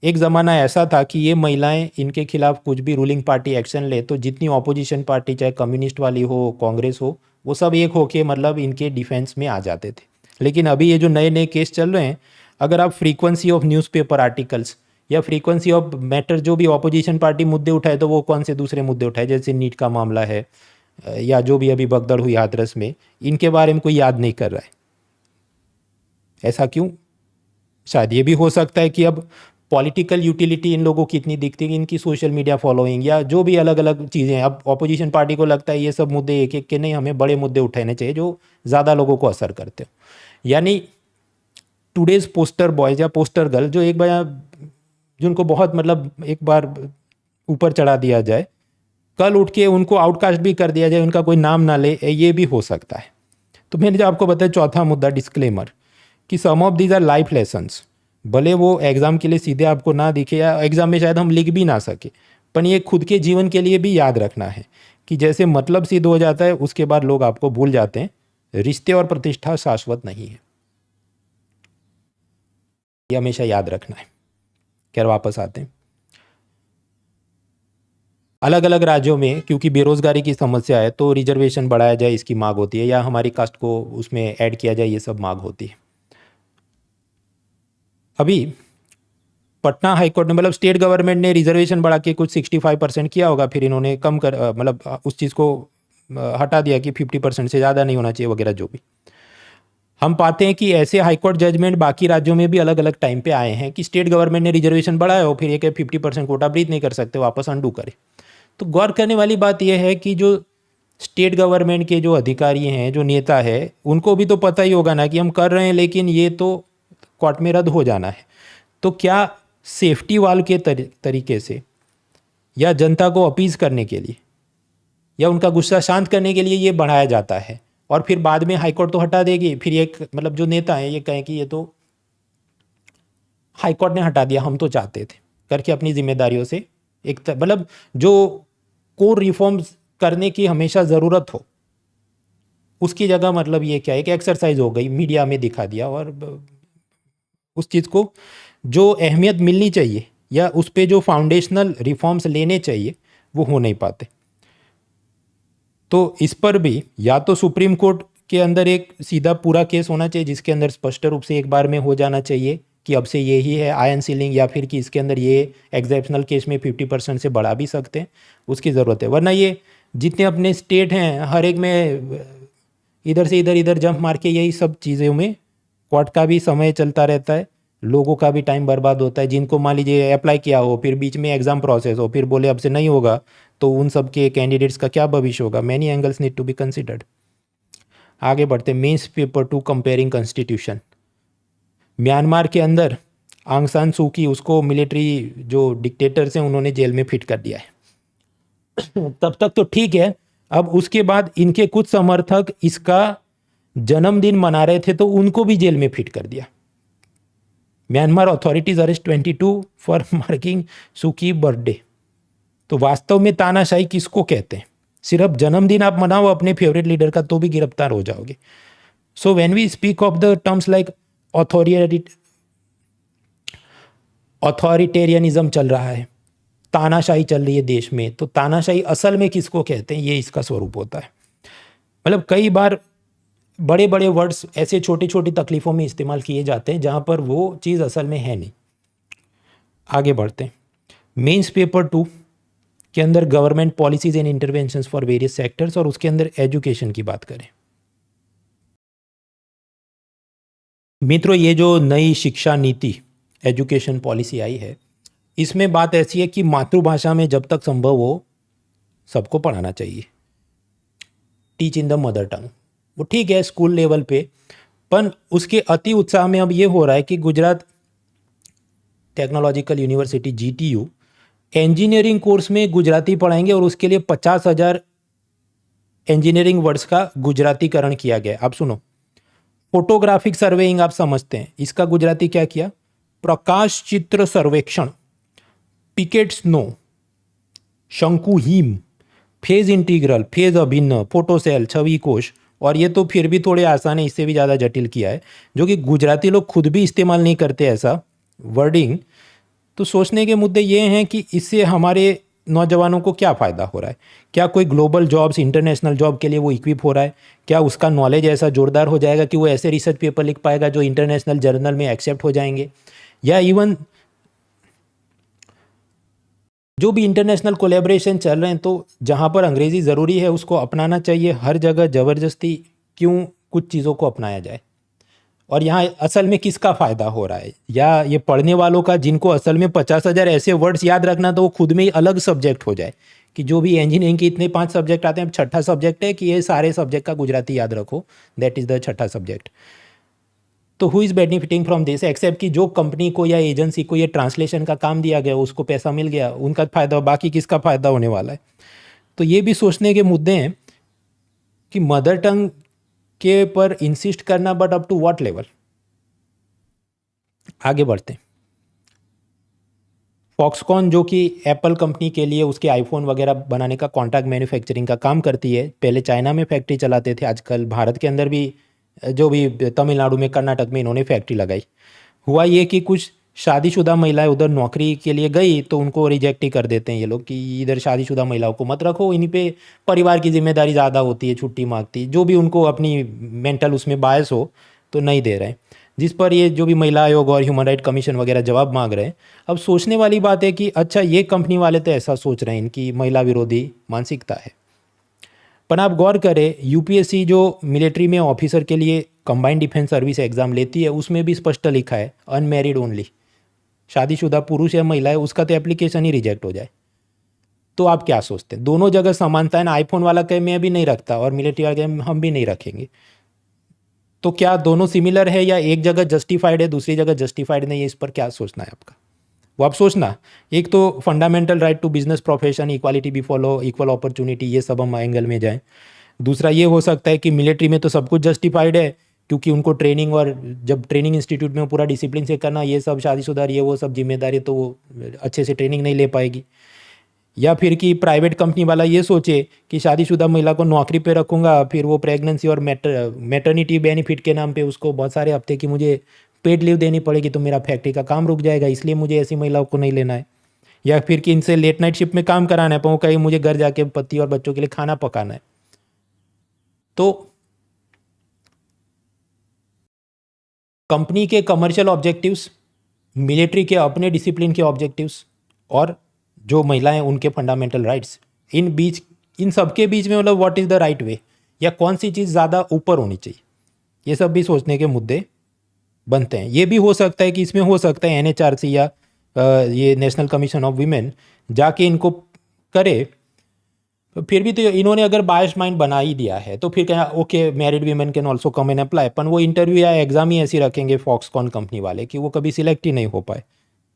एक ज़माना ऐसा था कि ये महिलाएं, इनके खिलाफ कुछ भी रूलिंग पार्टी एक्शन ले तो जितनी ऑपोजिशन पार्टी, चाहे कम्युनिस्ट वाली हो, कांग्रेस हो, वो सब एक होके मतलब इनके डिफेंस में आ जाते थे। लेकिन अभी ये जो नए नए केस चल रहे हैं, अगर आप फ्रीक्वेंसी ऑफ न्यूज़पेपर आर्टिकल्स या फ्रीक्वेंसी ऑफ मैटर, जो भी ऑपोजिशन पार्टी मुद्दे उठाए तो वो कौन से दूसरे मुद्दे उठाए, जैसे नीट का मामला है या जो भी अभी भगदड़ हुई हाथरस में, इनके बारे में कोई याद नहीं कर रहा है। ऐसा क्यों? शायद ये भी हो सकता है कि अब पॉलिटिकल यूटिलिटी इन लोगों की इतनी दिखती है कि इनकी सोशल मीडिया फॉलोइंग या जो भी अलग अलग चीज़ें हैं, अब ऑपोजिशन पार्टी को लगता है ये सब मुद्दे एक एक के नहीं, हमें बड़े मुद्दे उठाने चाहिए जो ज़्यादा लोगों को असर करते हो। यानी टुडेज पोस्टर बॉयज या पोस्टर गर्ल, जो एक बार जिनको बहुत मतलब एक बार ऊपर चढ़ा दिया जाए, कल उठ के उनको आउटकास्ट भी कर दिया जाए, उनका कोई नाम ना ले, ये भी हो सकता है। तो मैंने जो आपको बताया, चौथा मुद्दा डिस्क्लेमर, कि some of these are life lessons. भले वो एग्ज़ाम के लिए सीधे आपको ना दिखे या एग्ज़ाम में शायद हम लिख भी ना सके, पर ये खुद के जीवन के लिए भी याद रखना है कि जैसे मतलब सिद्ध हो जाता है उसके बाद लोग आपको भूल जाते हैं, रिश्ते और प्रतिष्ठा शाश्वत नहीं है, ये हमेशा याद रखना है। खैर वापस आते हैं, अलग अलग राज्यों में क्योंकि बेरोजगारी की समस्या है तो रिजर्वेशन बढ़ाया जाए इसकी मांग होती है, या हमारी कास्ट को उसमें ऐड किया जाए, ये सब मांग होती है। अभी पटना हाईकोर्ट ने, मतलब स्टेट गवर्नमेंट ने रिजर्वेशन बढ़ा के कुछ 65% किया होगा, फिर इन्होंने कम कर मतलब उस चीज़ को हटा दिया कि 50% से ज़्यादा नहीं होना चाहिए वगैरह जो भी। हम पाते हैं कि ऐसे हाईकोर्ट जजमेंट बाकी राज्यों में भी अलग अलग टाइम पे आए हैं कि स्टेट गवर्नमेंट ने रिजर्वेशन बढ़ाया हो, फिर ये कि 50% कोटा ब्रीथ नहीं कर सकते, वापस अंडू करे। तो गौर करने वाली बात यह है कि जो स्टेट गवर्नमेंट के जो अधिकारी हैं, जो नेता है, उनको भी तो पता ही होगा ना कि हम कर रहे हैं लेकिन ये तो कोर्ट में रद्द हो जाना है। तो क्या सेफ्टी वाल के तरीके से या जनता को अपीज़ करने के लिए या उनका गुस्सा शांत करने के लिए ये बढ़ाया जाता है, और फिर बाद में हाईकोर्ट तो हटा देगी, फिर ये मतलब जो नेता हैं ये कहें कि ये तो हाईकोर्ट ने हटा दिया, हम तो चाहते थे, करके अपनी जिम्मेदारियों से एक मतलब जो कोर रिफॉर्म्स करने की हमेशा ज़रूरत हो उसकी जगह मतलब ये क्या है कि एक्सरसाइज हो गई, मीडिया में दिखा दिया, और उस चीज़ को जो अहमियत मिलनी चाहिए या उस पर जो फाउंडेशनल रिफॉर्म्स लेने चाहिए वो हो नहीं पाते। तो इस पर भी या तो सुप्रीम कोर्ट के अंदर एक सीधा पूरा केस होना चाहिए जिसके अंदर स्पष्ट रूप से एक बार में हो जाना चाहिए कि अब से यही है आयन सीलिंग, या फिर कि इसके अंदर ये एग्जेप्शनल केस में 50% से बढ़ा भी सकते हैं, उसकी ज़रूरत है। वरना ये जितने अपने स्टेट हैं हर एक में इधर से इधर इधर जंप मार के यही सब चीज़ों में कोर्ट का भी समय चलता रहता है, लोगों का भी टाइम बर्बाद होता है, जिनको मान लीजिए अप्लाई किया हो फिर बीच में एग्ज़ाम प्रोसेस हो फिर बोले अब से नहीं होगा, तो उन सब के कैंडिडेट्स का क्या भविष्य होगा। Many angles need to be considered. आगे बढ़ते, mains paper two comparing constitution. Myanmar के अंदर आंग सान सू की, उसको मिलिट्री जो डिक्टेटर्स हैं उन्होंने जेल में फिट कर दिया है। तब तक तो ठीक है। अब उसके बाद इनके कुछ समर्थक इसका जन्मदिन मना रहे थे तो उनको भी जेल में फिट कर दिया। Myanmar authorities arrest 22 for marking सुकी बर्थडे। तो वास्तव में तानाशाही किसको कहते हैं? सिर्फ जन्मदिन आप मनाओ अपने फेवरेट लीडर का तो भी गिरफ्तार हो जाओगे। So when we speak of the terms like authoritarianism चल रहा है, तानाशाही चल रही है देश में, तो तानाशाही असल में किसको कहते हैं, ये इसका स्वरूप होता है। मतलब कई बार बड़े बड़े वर्ड्स ऐसे छोटी छोटी तकलीफ़ों में इस्तेमाल किए जाते हैं जहाँ पर वो चीज़ असल में है नहीं। आगे बढ़ते हैं, मेंस पेपर 2 के अंदर government policies and interventions for various sectors, और उसके अंदर एजुकेशन की बात करें। मित्रों, ये जो नई शिक्षा नीति एजुकेशन पॉलिसी आई है, इसमें बात ऐसी है कि मातृभाषा में जब तक संभव हो सबको पढ़ाना चाहिए, teach in the mother tongue. वो ठीक है स्कूल लेवल पे, पर उसके अति उत्साह में अब ये हो रहा है कि Gujarat technological university GTU engineering course में गुजराती पढ़ाएंगे और उसके लिए 50,000 इंजीनियरिंग वर्ड्स का गुजरातीकरण किया गया। आप सुनो, फोटोग्राफिक सर्वेइंग आप समझते हैं, इसका गुजराती क्या किया? प्रकाश चित्र सर्वेक्षण, पिकेट स्नो, शंकुहीम, फेज इंटीग्रल, फेज अभिन्न, फोटोसेल, छवि कोश, और ये तो फिर भी थोड़े आसान है, इससे भी ज़्यादा जटिल किया है जो कि गुजराती लोग खुद भी इस्तेमाल नहीं करते ऐसा वर्डिंग। तो सोचने के मुद्दे ये हैं कि इससे हमारे नौजवानों को क्या फ़ायदा हो रहा है? क्या कोई ग्लोबल जॉब्स, इंटरनेशनल जॉब के लिए वो इक्विप हो रहा है? क्या उसका नॉलेज ऐसा जोरदार हो जाएगा कि वो ऐसे रिसर्च पेपर लिख पाएगा जो इंटरनेशनल जर्नल में एक्सेप्ट हो जाएंगे? या इवन जो भी इंटरनेशनल कोलैबोरेशन चल रहे हैं, तो जहाँ पर अंग्रेज़ी ज़रूरी है उसको अपनाना चाहिए। हर जगह ज़बरदस्ती क्यों कुछ चीज़ों को अपनाया जाए? और यहाँ असल में किसका फ़ायदा हो रहा है? या ये पढ़ने वालों का, जिनको असल में 50,000 ऐसे वर्ड्स याद रखना तो वो खुद में ही अलग सब्जेक्ट हो जाए कि जो भी इंजीनियरिंग के इतने 5 सब्जेक्ट आते हैं, छठा सब्जेक्ट है कि ये सारे सब्जेक्ट का गुजराती याद रखो, दैट इज़ द छठा सब्जेक्ट। तो who is benefiting from this except कि जो कंपनी को या एजेंसी को ये ट्रांसलेशन का काम दिया गया उसको पैसा मिल गया, उनका फ़ायदा, बाकी किसका फ़ायदा होने वाला है? तो ये भी सोचने के मुद्दे हैं कि मदर टंग के पर इंसिस्ट करना, but up to what level? आगे बढ़ते हैं। फॉक्सकॉन जो कि एप्पल कंपनी के लिए उसके आईफोन वगैरह बनाने का कॉन्ट्रैक्ट मैन्युफैक्चरिंग का काम करती है, पहले चाइना में फैक्ट्री चलाते थे, आजकल भारत के अंदर भी, जो भी तमिलनाडु में, कर्नाटक में इन्होंने फैक्ट्री लगाई। हुआ ये कि कुछ शादीशुदा महिलाएं उधर नौकरी के लिए गई तो उनको रिजेक्ट ही कर देते हैं ये लोग कि इधर शादीशुदा महिलाओं को मत रखो, इन्हीं पे परिवार की जिम्मेदारी ज़्यादा होती है, छुट्टी मांगती, जो भी उनको अपनी मेंटल उसमें बायस हो तो नहीं दे रहे हैं। जिस पर ये जो भी महिला आयोग और ह्यूमन राइट कमीशन वगैरह जवाब मांग रहे हैं। अब सोचने वाली बात है कि अच्छा, ये कंपनी वाले तो ऐसा सोच रहे हैं, इनकी महिला विरोधी मानसिकता है। पर आप गौर करें, यूपीएससी जो मिलिट्री में ऑफिसर के लिए कंबाइंड डिफेंस सर्विस एग्जाम लेती है, उसमें भी स्पष्ट लिखा है अनमैरिड ओनली, शादीशुदा पुरुष या महिला है उसका तो एप्लीकेशन ही रिजेक्ट हो जाए। तो आप क्या सोचते हैं? दोनों जगह समानता है ना? आईफोन वाला कहे मैं भी नहीं रखता और मिलिट्री वाला कहे हम भी नहीं रखेंगे। तो क्या दोनों सिमिलर है या एक जगह जस्टिफाइड है दूसरी जगह जस्टिफाइड नहीं है? इस पर क्या सोचना है आपका? वो आप सोचना। एक तो fundamental right to business profession, equality before law, equal opportunity, ये सब हम एंगल में जाएं। दूसरा ये हो सकता है कि मिलिट्री में तो सब कुछ जस्टिफाइड है क्योंकि उनको ट्रेनिंग, और जब ट्रेनिंग इंस्टीट्यूट में पूरा डिसिप्लिन से करना, ये सब शादीशुदा, ये वो सब जिम्मेदारी, तो वो अच्छे से ट्रेनिंग नहीं ले पाएगी। या फिर कि प्राइवेट कंपनी वाला ये सोचे कि शादीशुदा महिला को नौकरी पे रखूंगा, फिर वो प्रेगनेंसी और मैटरनिटी बेनिफिट के नाम पे उसको बहुत सारे हफ्ते की मुझे पेड लीव देनी पड़ेगी, तो मेरा फैक्ट्री का काम रुक जाएगा, इसलिए मुझे ऐसी महिलाओं को नहीं लेना है। या फिर कि इनसे लेट नाइट शिफ्ट में काम कराना है, पर वो कहीं मुझे घर जाके पति और बच्चों के लिए खाना पकाना है। तो कंपनी के कमर्शियल ऑब्जेक्टिव्स, मिलिट्री के अपने डिसिप्लिन के ऑब्जेक्टिव्स, और जो महिलाएं उनके फंडामेंटल राइट्स, इन सब के बीच में मतलब what is the right way, या कौन सी चीज़ ज़्यादा ऊपर होनी चाहिए, ये सब भी सोचने के मुद्दे बनते हैं। ये भी हो सकता है कि इसमें हो सकता है NHRC या ये नेशनल कमीशन ऑफ वीमेन जाके इनको करे। तो फिर भी तो इन्होंने अगर बायस माइंड बना ही दिया है तो फिर क्या, okay married women can also come and apply, अपन वो इंटरव्यू या एग्जाम ही ऐसी रखेंगे फॉक्सकॉन कंपनी वाले कि वो कभी सिलेक्ट ही नहीं हो पाए।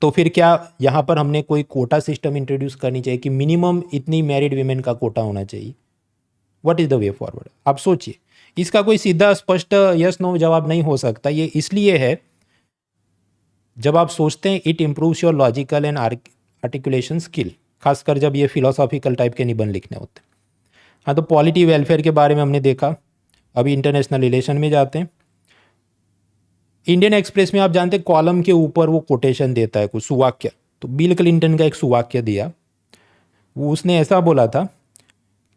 तो फिर क्या यहाँ पर हमने कोई कोटा सिस्टम इंट्रोड्यूस करनी चाहिए कि मिनिमम इतनी मैरिड वीमेन का कोटा होना चाहिए? What is the way forward? आप सोचिए। इसका कोई सीधा स्पष्ट यस नो जवाब नहीं हो सकता। ये इसलिए है, जब आप सोचते हैं it improves your logical and articulation skill, खासकर जब ये फिलोसॉफिकल टाइप के निबंध लिखने होते हैं। हाँ, तो पॉलिटी वेलफेयर के बारे में हमने देखा। अभी इंटरनेशनल रिलेशन में जाते हैं। इंडियन एक्सप्रेस में आप जानते हैं कॉलम के ऊपर वो कोटेशन देता है कुछ सुवाक्य। तो बिल क्लिंटन का एक सुवाक्य दिया, वो उसने ऐसा बोला था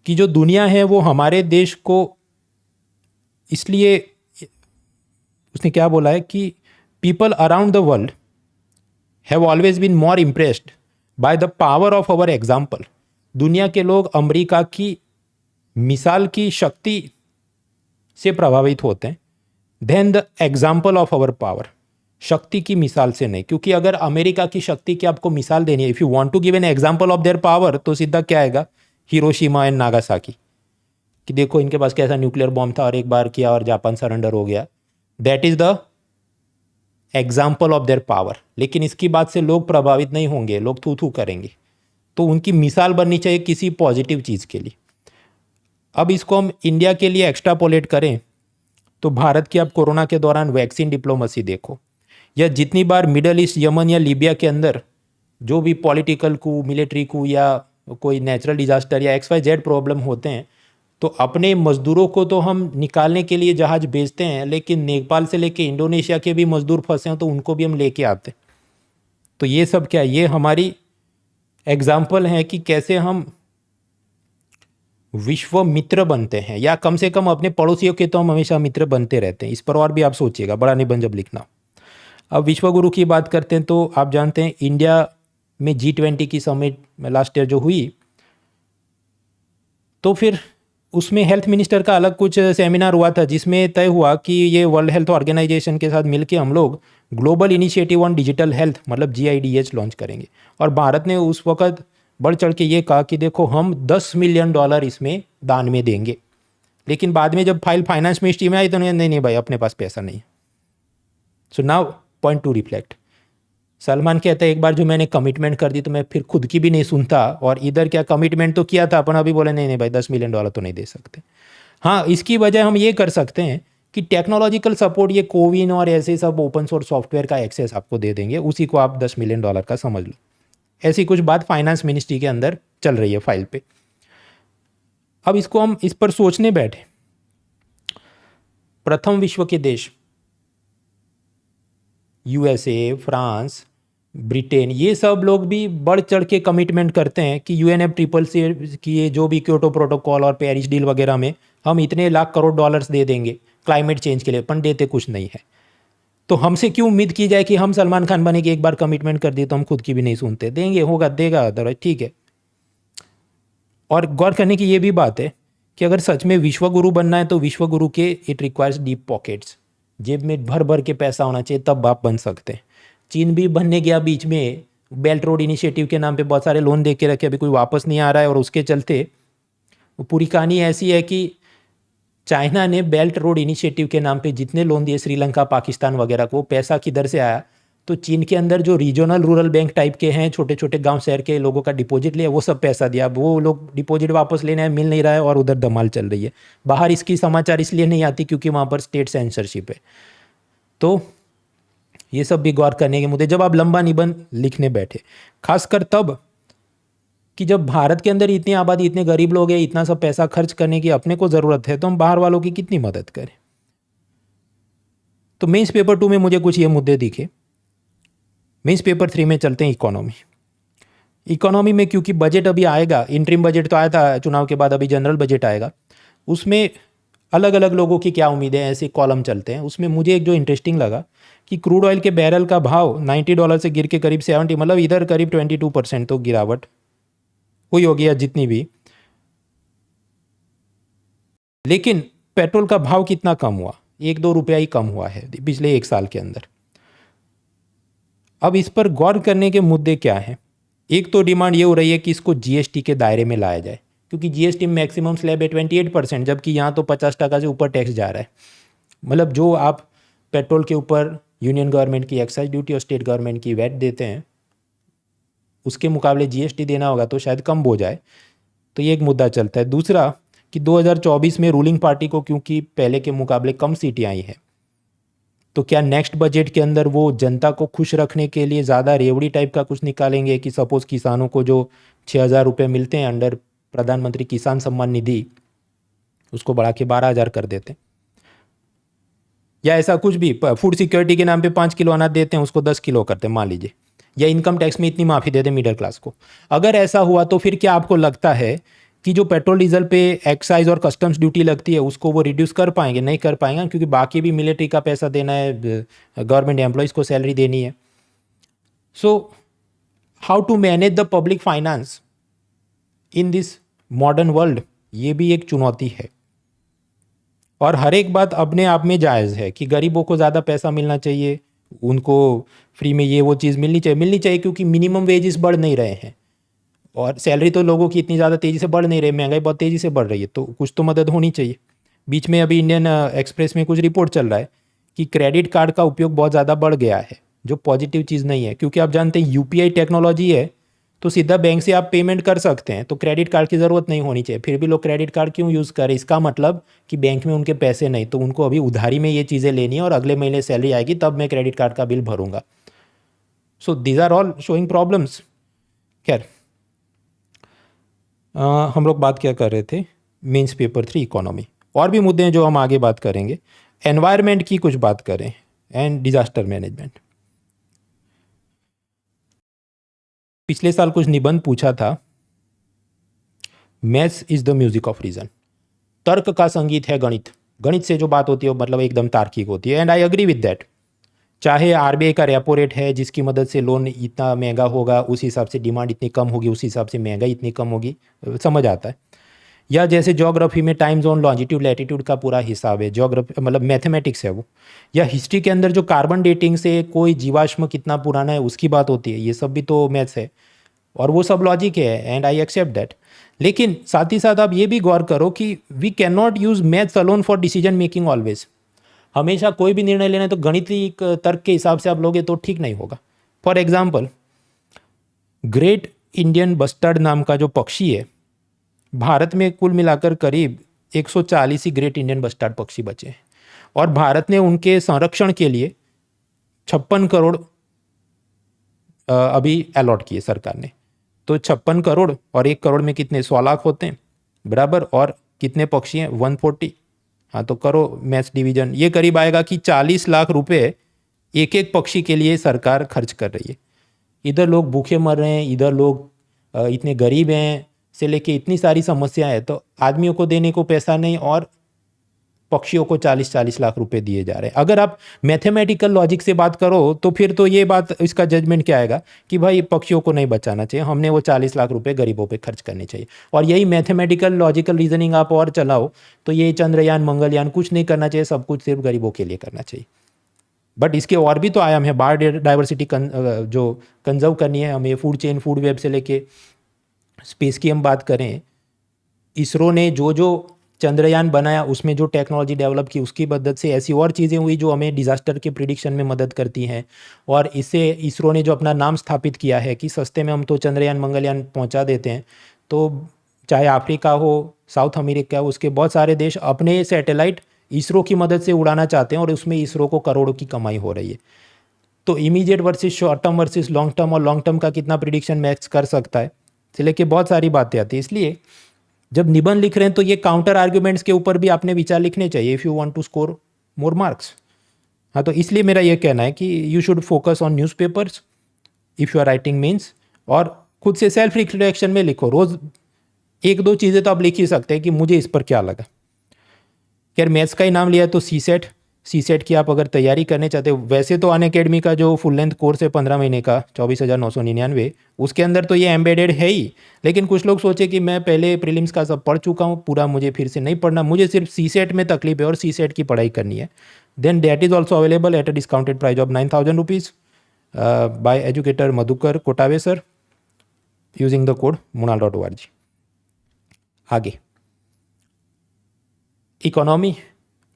कि जो दुनिया है वो हमारे देश को इसलिए, उसने क्या बोला है कि people around the world have always been more impressed by the power of our example. दुनिया के लोग अमेरिका की मिसाल की शक्ति से प्रभावित होते हैं than the example of our power, शक्ति की मिसाल से नहीं। क्योंकि अगर अमेरिका की शक्ति की आपको मिसाल देनी है, if you want to give an example of their power, तो सीधा क्या आएगा, हिरोशिमा एंड नागासाकी, कि देखो इनके पास कैसा न्यूक्लियर बॉम्ब था और एक बार किया और जापान सरेंडर हो गया। That is the example of their power. लेकिन इसकी बात से लोग प्रभावित नहीं होंगे, लोग थू थू करेंगे। तो उनकी मिसाल बननी चाहिए किसी पॉजिटिव चीज़ के लिए। अब इसको हम इंडिया के लिए एक्स्ट्रापोलेट करें तो भारत की आप कोरोना के दौरान वैक्सीन डिप्लोमेसी देखो, या जितनी बार मिडल ईस्ट, यमन या लीबिया के अंदर जो भी पॉलिटिकल कू, मिलिट्री कू या कोई नेचुरल डिजास्टर या XYZ प्रॉब्लम होते हैं, तो अपने मजदूरों को तो हम निकालने के लिए जहाज भेजते हैं, लेकिन नेपाल से लेके इंडोनेशिया के भी मजदूर फंसे हैं तो उनको भी हम लेके आते हैं। तो ये सब क्या, ये हमारी एग्जाम्पल है कि कैसे हम विश्व मित्र बनते हैं, या कम से कम अपने पड़ोसियों के तो हम हमेशा मित्र बनते रहते हैं। इस पर और भी आप सोचिएगा, बड़ा निबंध जब लिखना। अब विश्व गुरु की बात करते हैं तो आप जानते हैं इंडिया में G20 की समिट लास्ट ईयर जो हुई, तो फिर उसमें हेल्थ मिनिस्टर का अलग कुछ सेमिनार हुआ था जिसमें तय हुआ कि ये वर्ल्ड हेल्थ ऑर्गेनाइजेशन के साथ मिलकर हम लोग global initiative on digital health मतलब GIDH लॉन्च करेंगे। और भारत ने उस वक्त बढ़ चढ़ के ये कहा कि देखो हम $10 मिलियन इसमें दान में देंगे। लेकिन बाद में जब फाइल फाइनेंस मिनिस्ट्री में आई तो नहीं भाई, अपने पास पैसा नहीं। So now point two reflect. Salman कहता है एक बार जो मैंने कमिटमेंट कर दी तो मैं फिर खुद की भी नहीं सुनता, और इधर क्या कमिटमेंट तो किया था अपन, अभी बोले नहीं भाई $10 मिलियन तो नहीं दे सकते। हाँ, इसकी वजह हम ये कर सकते हैं कि टेक्नोलॉजिकल सपोर्ट, ये कोविन और ऐसे सब ओपन सोर्स सॉफ्टवेयर का एक्सेस आपको दे देंगे, उसी को आप $10 मिलियन का समझ लो। ऐसी कुछ बात फाइनेंस मिनिस्ट्री के अंदर चल रही है फाइल पे। अब इसको हम इस पर सोचने बैठे, प्रथम विश्व के देश USA, फ्रांस, ब्रिटेन, ये सब लोग भी बढ़ चढ़ के कमिटमेंट करते हैं कि UNFCCC की ये जो भी क्योटो प्रोटोकॉल और पेरिस डील वगैरह में हम इतने लाख करोड़ डॉलर्स दे देंगे क्लाइमेट चेंज के लिए, पर देते कुछ नहीं है। तो हमसे क्यों उम्मीद की जाए कि हम सलमान खान बने कि एक बार कमिटमेंट कर दिए तो हम खुद की भी नहीं सुनते, देंगे, होगा, देगा, अदरवाइज ठीक है। और गौर करने की ये भी बात है कि अगर सच में विश्व गुरु बनना है तो विश्व गुरु के इट रिक्वायर्स डीप पॉकेट्स, जेब में भर भर के पैसा होना चाहिए, तब आप बन सकते हैं। चीन भी बनने गया बीच में, बेल्ट रोड इनिशिएटिव के नाम पे बहुत सारे लोन दे के रखे, अभी कोई वापस नहीं आ रहा है, और उसके चलते वो पूरी कहानी ऐसी है कि चाइना ने बेल्ट रोड इनिशिएटिव के नाम पे जितने लोन दिए श्रीलंका, पाकिस्तान वगैरह को, पैसा किधर से आया, तो चीन के अंदर जो रीजनल रूरल बैंक टाइप के हैं, छोटे छोटे गांव शहर के लोगों का डिपॉजिट लिया, वो सब पैसा दिया। अब वो लोग डिपॉजिट वापस लेने आए, मिल नहीं रहा है, और उधर धमाल चल रही है। बाहर इसकी समाचार इसलिए नहीं आती क्योंकि वहाँ पर स्टेट सेंसरशिप है। तो ये सब भी गौर करने के मुद्दे जब आप लंबा निबंध लिखने बैठे, खासकर तब कि जब भारत के अंदर इतनी आबादी, इतने गरीब लोग हैं, इतना सब पैसा खर्च करने की अपने को ज़रूरत है, तो हम बाहर वालों की कितनी मदद करें। तो मेंस पेपर 2 में मुझे कुछ ये मुद्दे दिखे। मेंस पेपर 3 में चलते हैं इकोनॉमी में, क्योंकि बजट अभी आएगा, इंटरिम बजट तो आया था चुनाव के बाद, अभी जनरल बजट आएगा, उसमें अलग अलग लोगों की क्या उम्मीदें हैं, ऐसे कॉलम चलते हैं। उसमें मुझे एक जो इंटरेस्टिंग लगा कि क्रूड ऑयल के बैरल का भाव $90 से गिर के करीब 70, मतलब इधर करीब 22% तो गिरावट हुई होगी या जितनी भी। लेकिन पेट्रोल का भाव कितना कम हुआ, 1-2 रुपया ही कम हुआ है पिछले 1 साल के अंदर। अब इस पर गौर करने के मुद्दे क्या हैं? एक तो डिमांड ये हो रही है कि इसको जीएसटी के दायरे में लाया जाए, क्योंकि जीएसटी में मैक्सिमम स्लैब है 28%, जबकि यहाँ तो 50% से ऊपर टैक्स जा रहा है। मतलब जो आप पेट्रोल के ऊपर यूनियन गवर्नमेंट की एक्साइज ड्यूटी और स्टेट गवर्नमेंट की वैट देते हैं, उसके मुकाबले जीएसटी देना होगा तो शायद कम हो जाए। तो ये एक मुद्दा चलता है। दूसरा कि 2024 में रूलिंग पार्टी को क्योंकि पहले के मुकाबले कम सीटें आई हैं, तो क्या नेक्स्ट बजट के अंदर वो जनता को खुश रखने के लिए ज़्यादा रेवड़ी टाइप का कुछ निकालेंगे कि सपोज किसानों को जो 6,000 रुपये मिलते हैं अंडर प्रधानमंत्री किसान सम्मान निधि, उसको बढ़ा के 12,000 कर देते हैं, या ऐसा कुछ भी फूड सिक्योरिटी के नाम पे 5 किलो अनाज देते हैं उसको 10 किलो करते हैं मान लीजिए, या इनकम टैक्स में इतनी माफ़ी देते मिडिल क्लास को। अगर ऐसा हुआ तो फिर क्या आपको लगता है कि जो पेट्रोल डीजल पे एक्साइज और कस्टम्स ड्यूटी लगती है उसको वो रिड्यूस कर पाएंगे? नहीं कर पाएंगे, क्योंकि बाकी भी मिलिट्री का पैसा देना है, गवर्नमेंट एम्प्लॉयज़ को सैलरी देनी है। So how to manage the public finance in this modern world, ये भी एक चुनौती है। और हर एक बात अपने आप में जायज़ है कि गरीबों को ज़्यादा पैसा मिलना चाहिए, उनको फ्री में ये वो चीज़ मिलनी चाहिए, क्योंकि मिनिमम वेजेस बढ़ नहीं रहे हैं और सैलरी तो लोगों की इतनी ज़्यादा तेज़ी से बढ़ नहीं रही, महंगाई बहुत तेज़ी से बढ़ रही है, तो कुछ तो मदद होनी चाहिए। बीच में अभी इंडियन एक्सप्रेस में कुछ रिपोर्ट चल रहा है कि क्रेडिट कार्ड का उपयोग बहुत ज़्यादा बढ़ गया है, जो पॉजिटिव चीज़ नहीं है, क्योंकि आप जानते हैं यूपीआई टेक्नोलॉजी है तो सीधा बैंक से आप पेमेंट कर सकते हैं, तो क्रेडिट कार्ड की ज़रूरत नहीं होनी चाहिए। फिर भी लोग क्रेडिट कार्ड क्यों यूज़ करें? इसका मतलब कि बैंक में उनके पैसे नहीं, तो उनको अभी उधारी में ये चीज़ें लेनी है और अगले महीने सैलरी आएगी तब मैं क्रेडिट कार्ड का बिल भरूंगा। So these are all showing problems. खैर, हम लोग बात क्या कर रहे थे? Mains paper 3 economy. और भी मुद्दे हैं जो हम आगे बात करेंगे। एनवायरनमेंट की कुछ बात करें एंड डिजास्टर मैनेजमेंट। पिछले साल कुछ निबंध पूछा था, maths is the music of reason, तर्क का संगीत है गणित। गणित से जो बात होती है मतलब एकदम तार्किक होती है, and I agree with that. चाहे आरबीआई का रेपो रेट है जिसकी मदद से लोन इतना महंगा होगा, उस हिसाब से डिमांड इतनी कम होगी, उस हिसाब से महंगाई इतनी कम होगी, समझ आता है। या जैसे ज्योग्राफी में टाइम जोन लॉन्जिट्यूड लैटिट्यूड का पूरा हिसाब है, ज्योग्राफी मतलब मैथमेटिक्स है वो। या हिस्ट्री के अंदर जो कार्बन डेटिंग से कोई जीवाश्म कितना पुराना है उसकी बात होती है, ये सब भी तो मैथ्स है और वो सब लॉजिक है, एंड आई एक्सेप्ट दैट। लेकिन साथ ही साथ आप ये भी गौर करो कि we can not use maths alone for decision making always. हमेशा कोई भी निर्णय लेना है तो गणितीय तर्क के हिसाब से आप लोगे तो ठीक नहीं होगा। For example, great Indian bustard नाम का जो पक्षी है, भारत में कुल मिलाकर करीब 140 ही ग्रेट इंडियन बस्टर्ड पक्षी बचे हैं और भारत ने उनके संरक्षण के लिए 56 करोड़ अभी अलॉट किए सरकार ने। तो 56 करोड़ और 1 करोड़ में कितने? 100 लाख होते हैं बराबर। और कितने पक्षी हैं? 140। हाँ, तो करो मैथ्स डिवीजन, ये करीब आएगा कि 40 लाख रुपए एक एक पक्षी के लिए सरकार खर्च कर रही है। इधर लोग भूखे मर रहे हैं, इधर लोग इतने गरीब हैं से लेके इतनी सारी समस्या है, तो आदमियों को देने को पैसा नहीं और पक्षियों को 40-40 लाख रुपए दिए जा रहे हैं। अगर आप मैथमेटिकल लॉजिक से बात करो तो फिर तो ये बात, इसका जजमेंट क्या आएगा कि भाई पक्षियों को नहीं बचाना चाहिए, हमने वो 40 लाख रुपए गरीबों पे खर्च करने चाहिए। और यही मैथमेटिकल लॉजिकल रीजनिंग आप और चलाओ तो ये चंद्रयान मंगलयान कुछ नहीं करना चाहिए, सब कुछ सिर्फ गरीबों के लिए करना चाहिए। बट इसके और भी तो आयाम है, बायोडाइवर्सिटी जो कंजर्व करनी है हमें, फूड चेन, फूड वेब से लेके स्पेस की हम बात करें, इसरो ने जो जो चंद्रयान बनाया उसमें जो टेक्नोलॉजी डेवलप की उसकी मदद से ऐसी और चीज़ें हुई जो हमें डिज़ास्टर के प्रिडिक्शन में मदद करती हैं। और इससे इसरो ने जो अपना नाम स्थापित किया है कि सस्ते में हम तो चंद्रयान मंगलयान पहुंचा देते हैं, तो चाहे अफ्रीका हो, साउथ अमेरिका हो, उसके बहुत सारे देश अपने सैटेलाइट इसरो की मदद से उड़ाना चाहते हैं और उसमें इसरो को करोड़ों की कमाई हो रही है। तो immediate versus short term versus long term, और लॉन्ग टर्म का कितना प्रिडिक्शन मैक्स कर सकता है, से लेके बहुत सारी बातें आती हैं। इसलिए जब निबंध लिख रहे हैं तो ये काउंटर आर्ग्यूमेंट्स के ऊपर भी आपने विचार लिखने चाहिए if you want to score more marks. हाँ, तो इसलिए मेरा ये कहना है कि you should focus on newspapers if you are writing mains, और खुद से सेल्फ रिफ्लेक्शन में लिखो। रोज़ 1-2 चीज़ें तो आप लिख ही सकते हैं कि मुझे इस पर क्या लगा। खैर, मैथ्स का ही नाम लिया तो सी सेट, सीसेट की आप अगर तैयारी करने चाहते हो, वैसे तो अनअकैडमी का जो फुल लेंथ कोर्स है 15 महीने का 24,999, उसके अंदर तो ये एम्बेडेड है ही। लेकिन कुछ लोग सोचे कि मैं पहले प्रीलिम्स का सब पढ़ चुका हूँ, पूरा मुझे फिर से नहीं पढ़ना, मुझे सिर्फ सीसेट में तकलीफ है और सीसेट की पढ़ाई करनी है। Then that is also available at a discounted price of 9,000 rupees by educator Madhukar Kotawe sir using the code munal.org। आगे इकोनॉमी,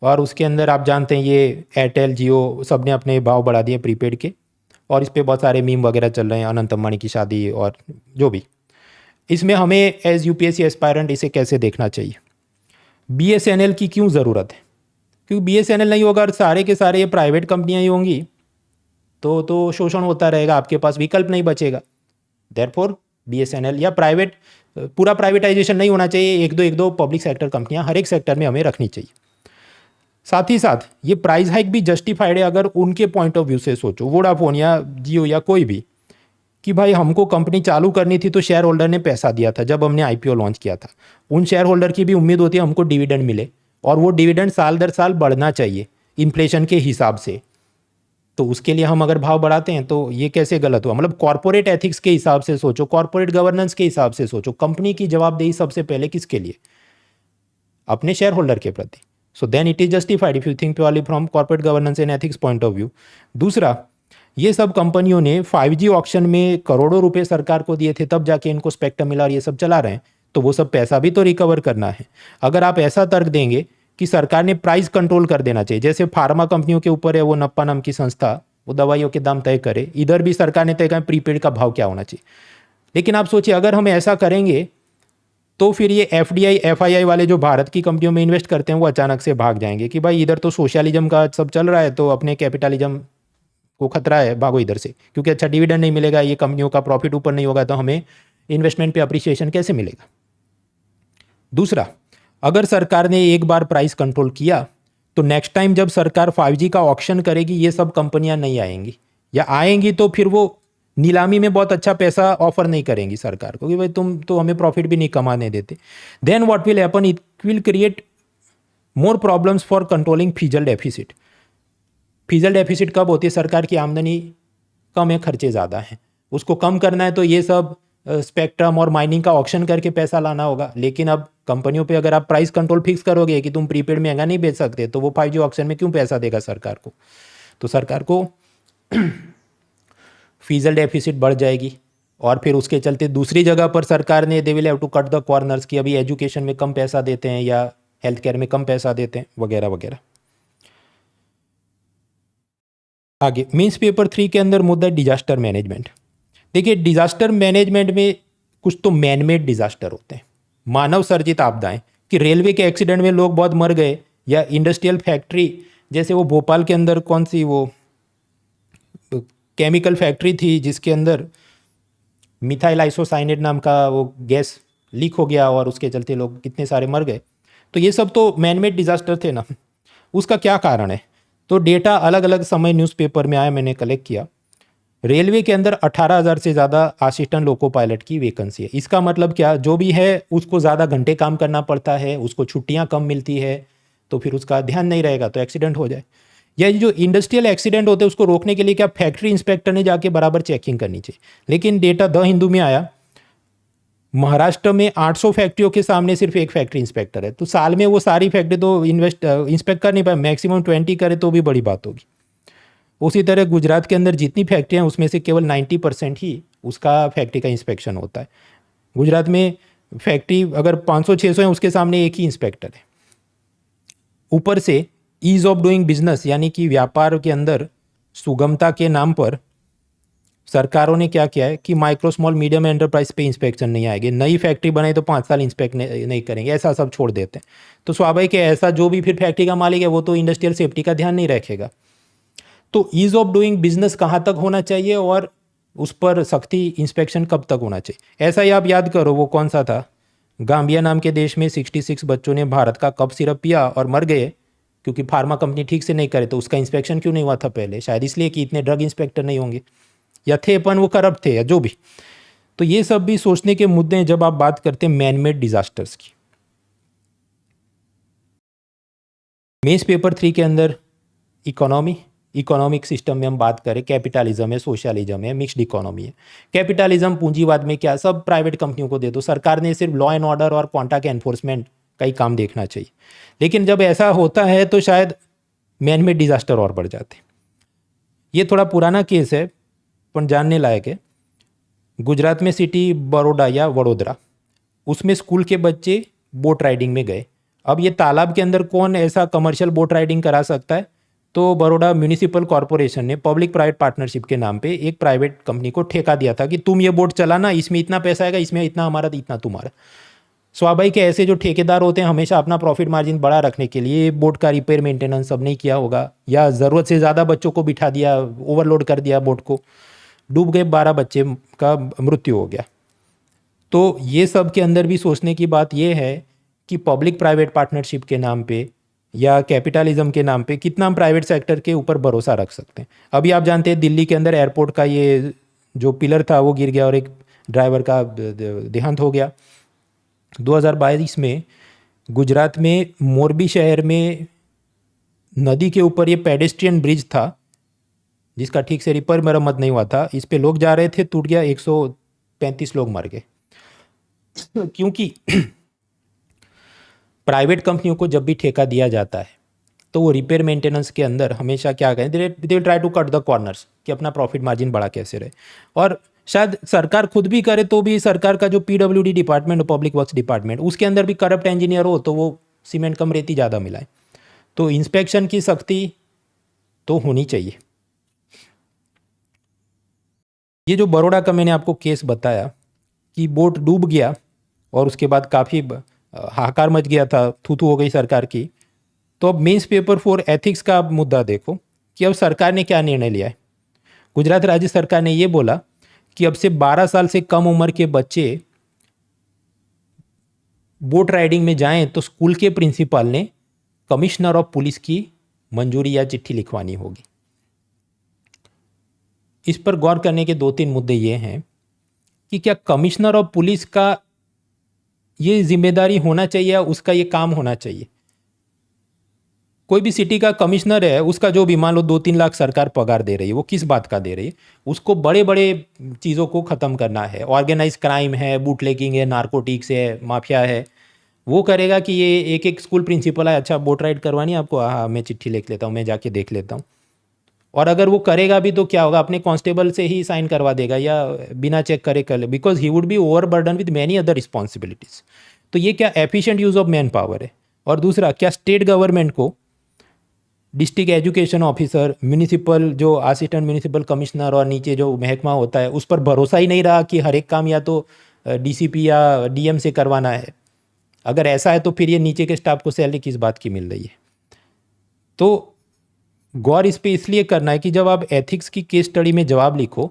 और उसके अंदर आप जानते हैं ये एयरटेल जियो सब ने अपने भाव बढ़ा दिए प्रीपेड के, और इस पे बहुत सारे मीम वगैरह चल रहे हैं, अनंत अंबानी की शादी और जो भी। इसमें हमें एज यूपीएससी एस्पायरेंट इसे कैसे देखना चाहिए? बीएसएनएल की क्यों ज़रूरत है? क्योंकि बीएसएनएल नहीं होगा और सारे के सारे ये प्राइवेट कंपनियां ही होंगी तो शोषण होता रहेगा, आपके पास विकल्प नहीं बचेगा। देयरफॉर बीएसएनएल या प्राइवेट, पूरा प्राइवेटाइजेशन नहीं होना चाहिए, एक दो पब्लिक सेक्टर कंपनियां हर एक सेक्टर में हमें रखनी चाहिए। साथ ही साथ ये प्राइस हाइक भी जस्टिफाइड है अगर उनके पॉइंट ऑफ व्यू से सोचो, वोडाफोन या जियो या कोई भी, कि भाई हमको कंपनी चालू करनी थी तो शेयर होल्डर ने पैसा दिया था जब हमने आईपीओ लॉन्च किया था, उन शेयर होल्डर की भी उम्मीद होती है हमको डिविडेंड मिले, और वो डिविडेंड साल दर साल बढ़ना चाहिए इन्फ्लेशन के हिसाब से। तो उसके लिए हम अगर भाव बढ़ाते हैं तो ये कैसे गलत हुआ? मतलब कॉर्पोरेट एथिक्स के हिसाब से सोचो, कॉर्पोरेट गवर्नेंस के हिसाब से सोचो, कंपनी की जवाबदेही सबसे पहले किसके लिए? अपने शेयर होल्डर के प्रति। So then it is justified if you think purely from corporate governance and ethics point of view. दूसरा, ये सब कंपनियों ने 5G ऑक्शन में करोड़ों रुपए सरकार को दिए थे, तब जाके इनको स्पेक्ट्रम मिला और ये सब चला रहे हैं, तो वो सब पैसा भी तो रिकवर करना है। अगर आप ऐसा तर्क देंगे कि सरकार ने प्राइस कंट्रोल कर देना चाहिए, जैसे फार्मा कंपनियों के ऊपर है वो नप्पा नाम की संस्था, वो दवाइयों के दाम तय करे, इधर भी सरकार ने तय करें प्रीपेड का भाव क्या होना चाहिए। लेकिन आप सोचिए अगर हम ऐसा करेंगे तो फिर ये एफडीआई एफआईआई वाले जो भारत की कंपनियों में इन्वेस्ट करते हैं वो अचानक से भाग जाएंगे कि भाई इधर तो सोशलिज्म का सब चल रहा है, तो अपने कैपिटलिज्म को खतरा है, भागो इधर से, क्योंकि अच्छा डिविडेंड नहीं मिलेगा, ये कंपनियों का प्रॉफिट ऊपर नहीं होगा, तो हमें इन्वेस्टमेंट पे अप्रिसिएशन कैसे मिलेगा? दूसरा, अगर सरकार ने एक बार प्राइस कंट्रोल किया तो नेक्स्ट टाइम जब सरकार 5G का ऑक्शन करेगी ये सब कंपनियां नहीं आएंगी, या आएंगी तो फिर वो नीलामी में बहुत अच्छा पैसा ऑफर नहीं करेंगी सरकार को कि भाई तुम तो हमें प्रॉफिट भी नहीं कमाने देते। Then what will happen, it will create more problems for controlling fiscal deficit. Fiscal deficit कब होती है? सरकार की आमदनी कम है, खर्चे ज़्यादा हैं, उसको कम करना है तो ये सब स्पेक्ट्रम और माइनिंग का ऑक्शन करके पैसा लाना होगा। लेकिन अब कंपनियों पे अगर आप प्राइस कंट्रोल फिक्स करोगे कि तुम प्रीपेड महंगा नहीं बेच सकते, तो वो 5G ऑक्शन में क्यों पैसा देगा सरकार को? तो सरकार को फिजल डेफिसिट बढ़ जाएगी, और फिर उसके चलते दूसरी जगह पर सरकार ने they will have to cut the corners कि अभी एजुकेशन में कम पैसा देते हैं या हेल्थ केयर में कम पैसा देते हैं वगैरह वगैरह। आगे मीन्स पेपर 3 के अंदर मुद्दा डिजास्टर मैनेजमेंट। देखिए डिजास्टर मैनेजमेंट में कुछ तो मैनमेड डिजास्टर होते हैं, मानव सर्जित आपदाएं, कि रेलवे के एक्सीडेंट में लोग बहुत मर गए, या इंडस्ट्रियल फैक्ट्री, जैसे वो भोपाल के अंदर कौन सी वो केमिकल फैक्ट्री थी जिसके अंदर मिथाइल आइसोसाइनेट नाम का वो गैस लीक हो गया और उसके चलते लोग कितने सारे मर गए। तो ये सब तो मैनमेड डिजास्टर थे ना। उसका क्या कारण है? तो डेटा अलग अलग समय न्यूज़पेपर में आया, मैंने कलेक्ट किया। रेलवे के अंदर 18,000 से ज़्यादा असिस्टेंट लोको पायलट की वैकेंसी है। इसका मतलब क्या, जो भी है उसको ज़्यादा घंटे काम करना पड़ता है, उसको छुट्टियां कम मिलती है, तो फिर उसका ध्यान नहीं रहेगा तो एक्सीडेंट हो जाए। या जो इंडस्ट्रियल एक्सीडेंट होते हैं उसको रोकने के लिए क्या फैक्ट्री इंस्पेक्टर ने जाके बराबर चेकिंग करनी चाहिए। लेकिन डेटा द हिंदू में आया, महाराष्ट्र में 800 फैक्ट्रियों के सामने सिर्फ एक फैक्ट्री इंस्पेक्टर है, तो साल में वो सारी फैक्ट्री तो इंस्पेक्ट कर नहीं पाए, मैक्सिमम 20 करे तो भी बड़ी बात होगी। उसी तरह गुजरात के अंदर जितनी फैक्ट्रियाँ हैं उसमें से केवल 90% ही उसका फैक्ट्री का इंस्पेक्शन होता है। गुजरात में फैक्ट्री अगर 500-600 है उसके सामने एक ही इंस्पेक्टर है। ऊपर से ईज ऑफ डूइंग बिजनेस यानी कि व्यापार के अंदर सुगमता के नाम पर सरकारों ने क्या किया है कि माइक्रो स्मॉल मीडियम एंटरप्राइज पे इंस्पेक्शन नहीं आएंगे, नई फैक्ट्री बनाई तो 5 साल इंस्पेक्ट नहीं करेंगे, ऐसा सब छोड़ देते हैं। तो स्वाभाविक है ऐसा जो भी फिर फैक्ट्री का मालिक है वो तो इंडस्ट्रियल सेफ्टी का ध्यान नहीं रखेगा। तो ईज ऑफ डूइंग बिजनेस कहाँ तक होना चाहिए और उस पर सख्ती इंस्पेक्शन कब तक होना चाहिए? ऐसा ही आप याद करो वो कौन सा था, गाम्बिया नाम के देश में 66 बच्चों ने भारत का कप सिरप पिया और मर गए क्योंकि फार्मा कंपनी ठीक से नहीं करे। तो उसका इंस्पेक्शन क्यों नहीं हुआ था पहले? शायद इसलिए कि इतने ड्रग इंस्पेक्टर नहीं होंगे, या थे अपन वो करप्ट थे, या जो भी। तो ये सब भी सोचने के मुद्दे हैं जब आप बात करते हैं मैनमेड डिजास्टर्स की। मेंस पेपर 3 के अंदर इकोनॉमिक सिस्टम में हम बात करें, कैपिटलिज्म है, सोशलिज्म है, मिक्स्ड इकोनॉमी है। कैपिटलिज्म पूंजीवाद में क्या, सब प्राइवेट कंपनियों को दे दो, सरकार ने सिर्फ लॉ एंड ऑर्डर और कॉन्ट्रैक्ट एनफोर्समेंट का ही काम देखना चाहिए। लेकिन जब ऐसा होता है तो शायद मैन मेड डिजास्टर और बढ़ जाते। ये थोड़ा पुराना केस है पर जानने लायक है। गुजरात में सिटी बड़ौदा या वडोदरा, उसमें स्कूल के बच्चे बोट राइडिंग में गए। अब ये तालाब के अंदर कौन ऐसा कमर्शियल बोट राइडिंग करा सकता है, तो बड़ौदा म्यूनिसिपल कॉरपोरेशन ने पब्लिक प्राइवेट पार्टनरशिप के नाम पे एक प्राइवेट कंपनी को ठेका दिया था कि तुम ये बोट चलाना, इसमें इतना पैसा आएगा, इसमें इतना हमारा, इतना तुम्हारा। स्वाभाविक है, ऐसे जो ठेकेदार होते हैं हमेशा अपना प्रॉफिट मार्जिन बड़ा रखने के लिए बोट का रिपेयर मेंटेनेंस सब नहीं किया होगा, या ज़रूरत से ज़्यादा बच्चों को बिठा दिया, ओवरलोड कर दिया बोट को, डूब गए, 12 बच्चे का मृत्यु हो गया। तो ये सब के अंदर भी सोचने की बात ये है कि पब्लिक प्राइवेट पार्टनरशिप के नाम पे या कैपिटलिज्म के नाम पे कितना हम प्राइवेट सेक्टर के ऊपर भरोसा रख सकते हैं। अभी आप जानते हैं दिल्ली के अंदर एयरपोर्ट का ये जो पिलर था वो गिर गया और एक ड्राइवर का देहांत हो गया। 2022 में गुजरात में मोरबी शहर में नदी के ऊपर ये पेडेस्ट्रियन ब्रिज था जिसका ठीक से रिपेयर मरम्मत नहीं हुआ था, इस पे लोग जा रहे थे, टूट गया, 135 लोग मर गए। क्योंकि प्राइवेट कंपनियों को जब भी ठेका दिया जाता है तो वो रिपेयर मेंटेनेंस के अंदर हमेशा क्या करें, they try to cut the corners कि अपना प्रॉफिट मार्जिन बढ़ा कैसे रहे। और शायद सरकार खुद भी करे तो भी सरकार का जो PWD department, public works department, उसके अंदर भी करप्ट इंजीनियर हो तो वो सीमेंट कम रेती ज़्यादा मिलाए। तो इंस्पेक्शन की सख्ती तो होनी चाहिए। ये जो बड़ौदा का मैंने आपको केस बताया कि बोट डूब गया और उसके बाद काफ़ी हाहाकार मच गया था, थू थू हो गई सरकार की। तो अब मेंस पेपर फॉर एथिक्स का मुद्दा देखो कि अब सरकार ने क्या निर्णय लिया है। गुजरात राज्य सरकार ने ये बोला कि अब से 12 साल से कम उम्र के बच्चे बोट राइडिंग में जाएं तो स्कूल के प्रिंसिपल ने कमिश्नर ऑफ पुलिस की मंजूरी या चिट्ठी लिखवानी होगी। इस पर गौर करने के 2-3 मुद्दे ये हैं कि क्या कमिश्नर ऑफ पुलिस का ये जिम्मेदारी होना चाहिए या उसका ये काम होना चाहिए। कोई भी सिटी का कमिश्नर है, उसका जो भी मान लो 2-3 लाख सरकार पगार दे रही है, वो किस बात का दे रही है, उसको बड़े बड़े चीज़ों को ख़त्म करना है, ऑर्गेनाइज क्राइम है, बूटलेगिंग है, नारकोटिक्स है, माफिया है। वो करेगा कि ये एक एक स्कूल प्रिंसिपल है, अच्छा बोट राइड करवानी है आपको, हाँ मैं चिट्ठी लिख लेता हूँ, मैं जाके देख लेता हूँ। और अगर वो करेगा भी तो क्या होगा, अपने कांस्टेबल से ही साइन करवा देगा या बिना चेक करे कर ले, because he would be over burden with many other responsibilities. तो ये क्या efficient use of man power है। और दूसरा, क्या स्टेट गवर्नमेंट को डिस्ट्रिक्ट एजुकेशन ऑफिसर, म्यूनिसिपल जो असिस्टेंट म्यूनिसिपल कमिश्नर और नीचे जो महकमा होता है उस पर भरोसा ही नहीं रहा कि हर एक काम या तो DCP या DM से करवाना है। अगर ऐसा है तो फिर ये नीचे के स्टाफ को सैलरी किस बात की मिल रही है। तो गौर इस पे इसलिए करना है कि जब आप एथिक्स की केस स्टडी में जवाब लिखो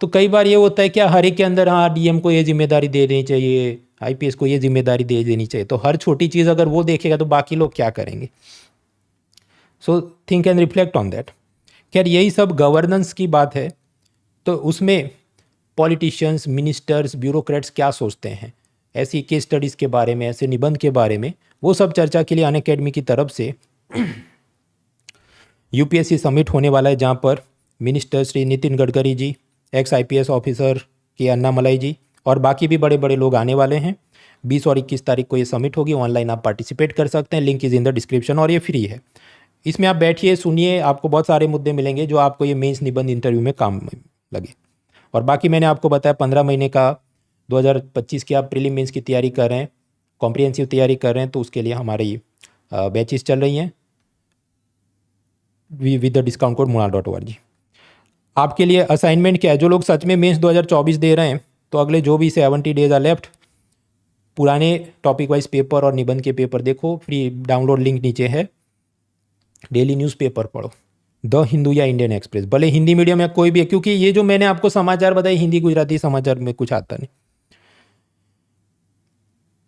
तो कई बार ये होता है क्या हर एक के अंदर, हाँ DM को ये जिम्मेदारी दे देनी चाहिए, IPS को ये जिम्मेदारी दे देनी चाहिए, तो हर छोटी चीज़ अगर वो देखेगा तो बाकी लोग क्या करेंगे। So think and reflect on that. खैर यही सब गवर्नेंस की बात है, तो उसमें पॉलिटिशियंस, मिनिस्टर्स, ब्यूरोक्रेट्स क्या सोचते हैं ऐसी केस स्टडीज़ के बारे में, ऐसे निबंध के बारे में, वो सब चर्चा के लिए अनअकैडमी की तरफ से UPSC समिट होने वाला है, जहाँ पर minister Shri Nitin Gadkari ji, x IPS officer के अन्नामलाई जी और बाकी भी बड़े बड़े लोग आने वाले हैं। 20 और 21 तारीख को ये समिट होगी, ऑनलाइन आप पार्टिसिपेट कर सकते हैं, link is in the description, और ये फ्री है। इसमें आप बैठिए, सुनिए, आपको बहुत सारे मुद्दे मिलेंगे जो आपको ये मेंस निबंध इंटरव्यू में काम लगे। और बाकी मैंने आपको बताया 15 महीने का 2025 की आप प्रीलिम मेंस की तैयारी कर रहे हैं, कॉम्प्रिहेंसिव तैयारी कर रहे हैं, तो उसके लिए हमारी बैचेस चल रही हैं with the discount code munal.org। आपके लिए असाइनमेंट क्या है, जो लोग सच में मेंस 2024 दे रहे हैं तो अगले जो भी 70 डेज आर लेफ्ट, पुराने टॉपिक वाइज पेपर और निबंध के पेपर देखो, फ्री डाउनलोड लिंक नीचे है। डेली न्यूज़पेपर पढ़ो, द हिंदू या इंडियन एक्सप्रेस, भले हिंदी मीडियम या कोई भी है, क्योंकि ये जो मैंने आपको समाचार बताए हिंदी गुजराती समाचार में कुछ आता नहीं।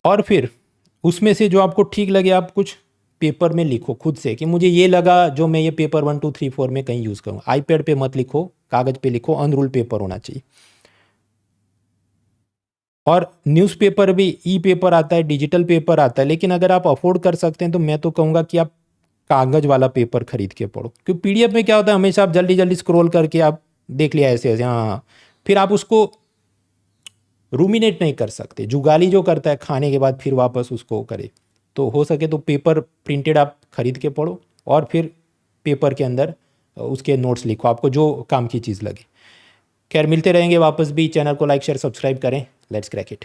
और फिर उसमें से जो आपको ठीक लगे आप कुछ पेपर में लिखो खुद से कि मुझे ये लगा जो मैं ये पेपर 1, 2, 3, 4 में कहीं यूज़ करूँ। iPad पे मत लिखो, कागज़ पे लिखो, अनरूल्ड पेपर होना चाहिए। और न्यूज़पेपर भी, ई पेपर आता है, डिजिटल पेपर आता है, लेकिन अगर आप अफोर्ड कर सकते हैं तो मैं तो कहूँगा कि आप कागज़ वाला पेपर खरीद के पढ़ो, क्योंकि पीडीएफ में क्या होता है हमेशा आप जल्दी जल्दी स्क्रॉल करके आप देख लिया ऐसे ऐसे, हाँ, फिर आप उसको रूमिनेट नहीं कर सकते। जुगाली जो करता है खाने के बाद फिर वापस उसको करे, तो हो सके तो पेपर प्रिंटेड आप खरीद के पढ़ो और फिर पेपर के अंदर उसके नोट्स लिखो, आपको जो काम की चीज़ लगे। खैर मिलते रहेंगे वापस भी, चैनल को लाइक शेयर सब्सक्राइब करें। Let's crack it.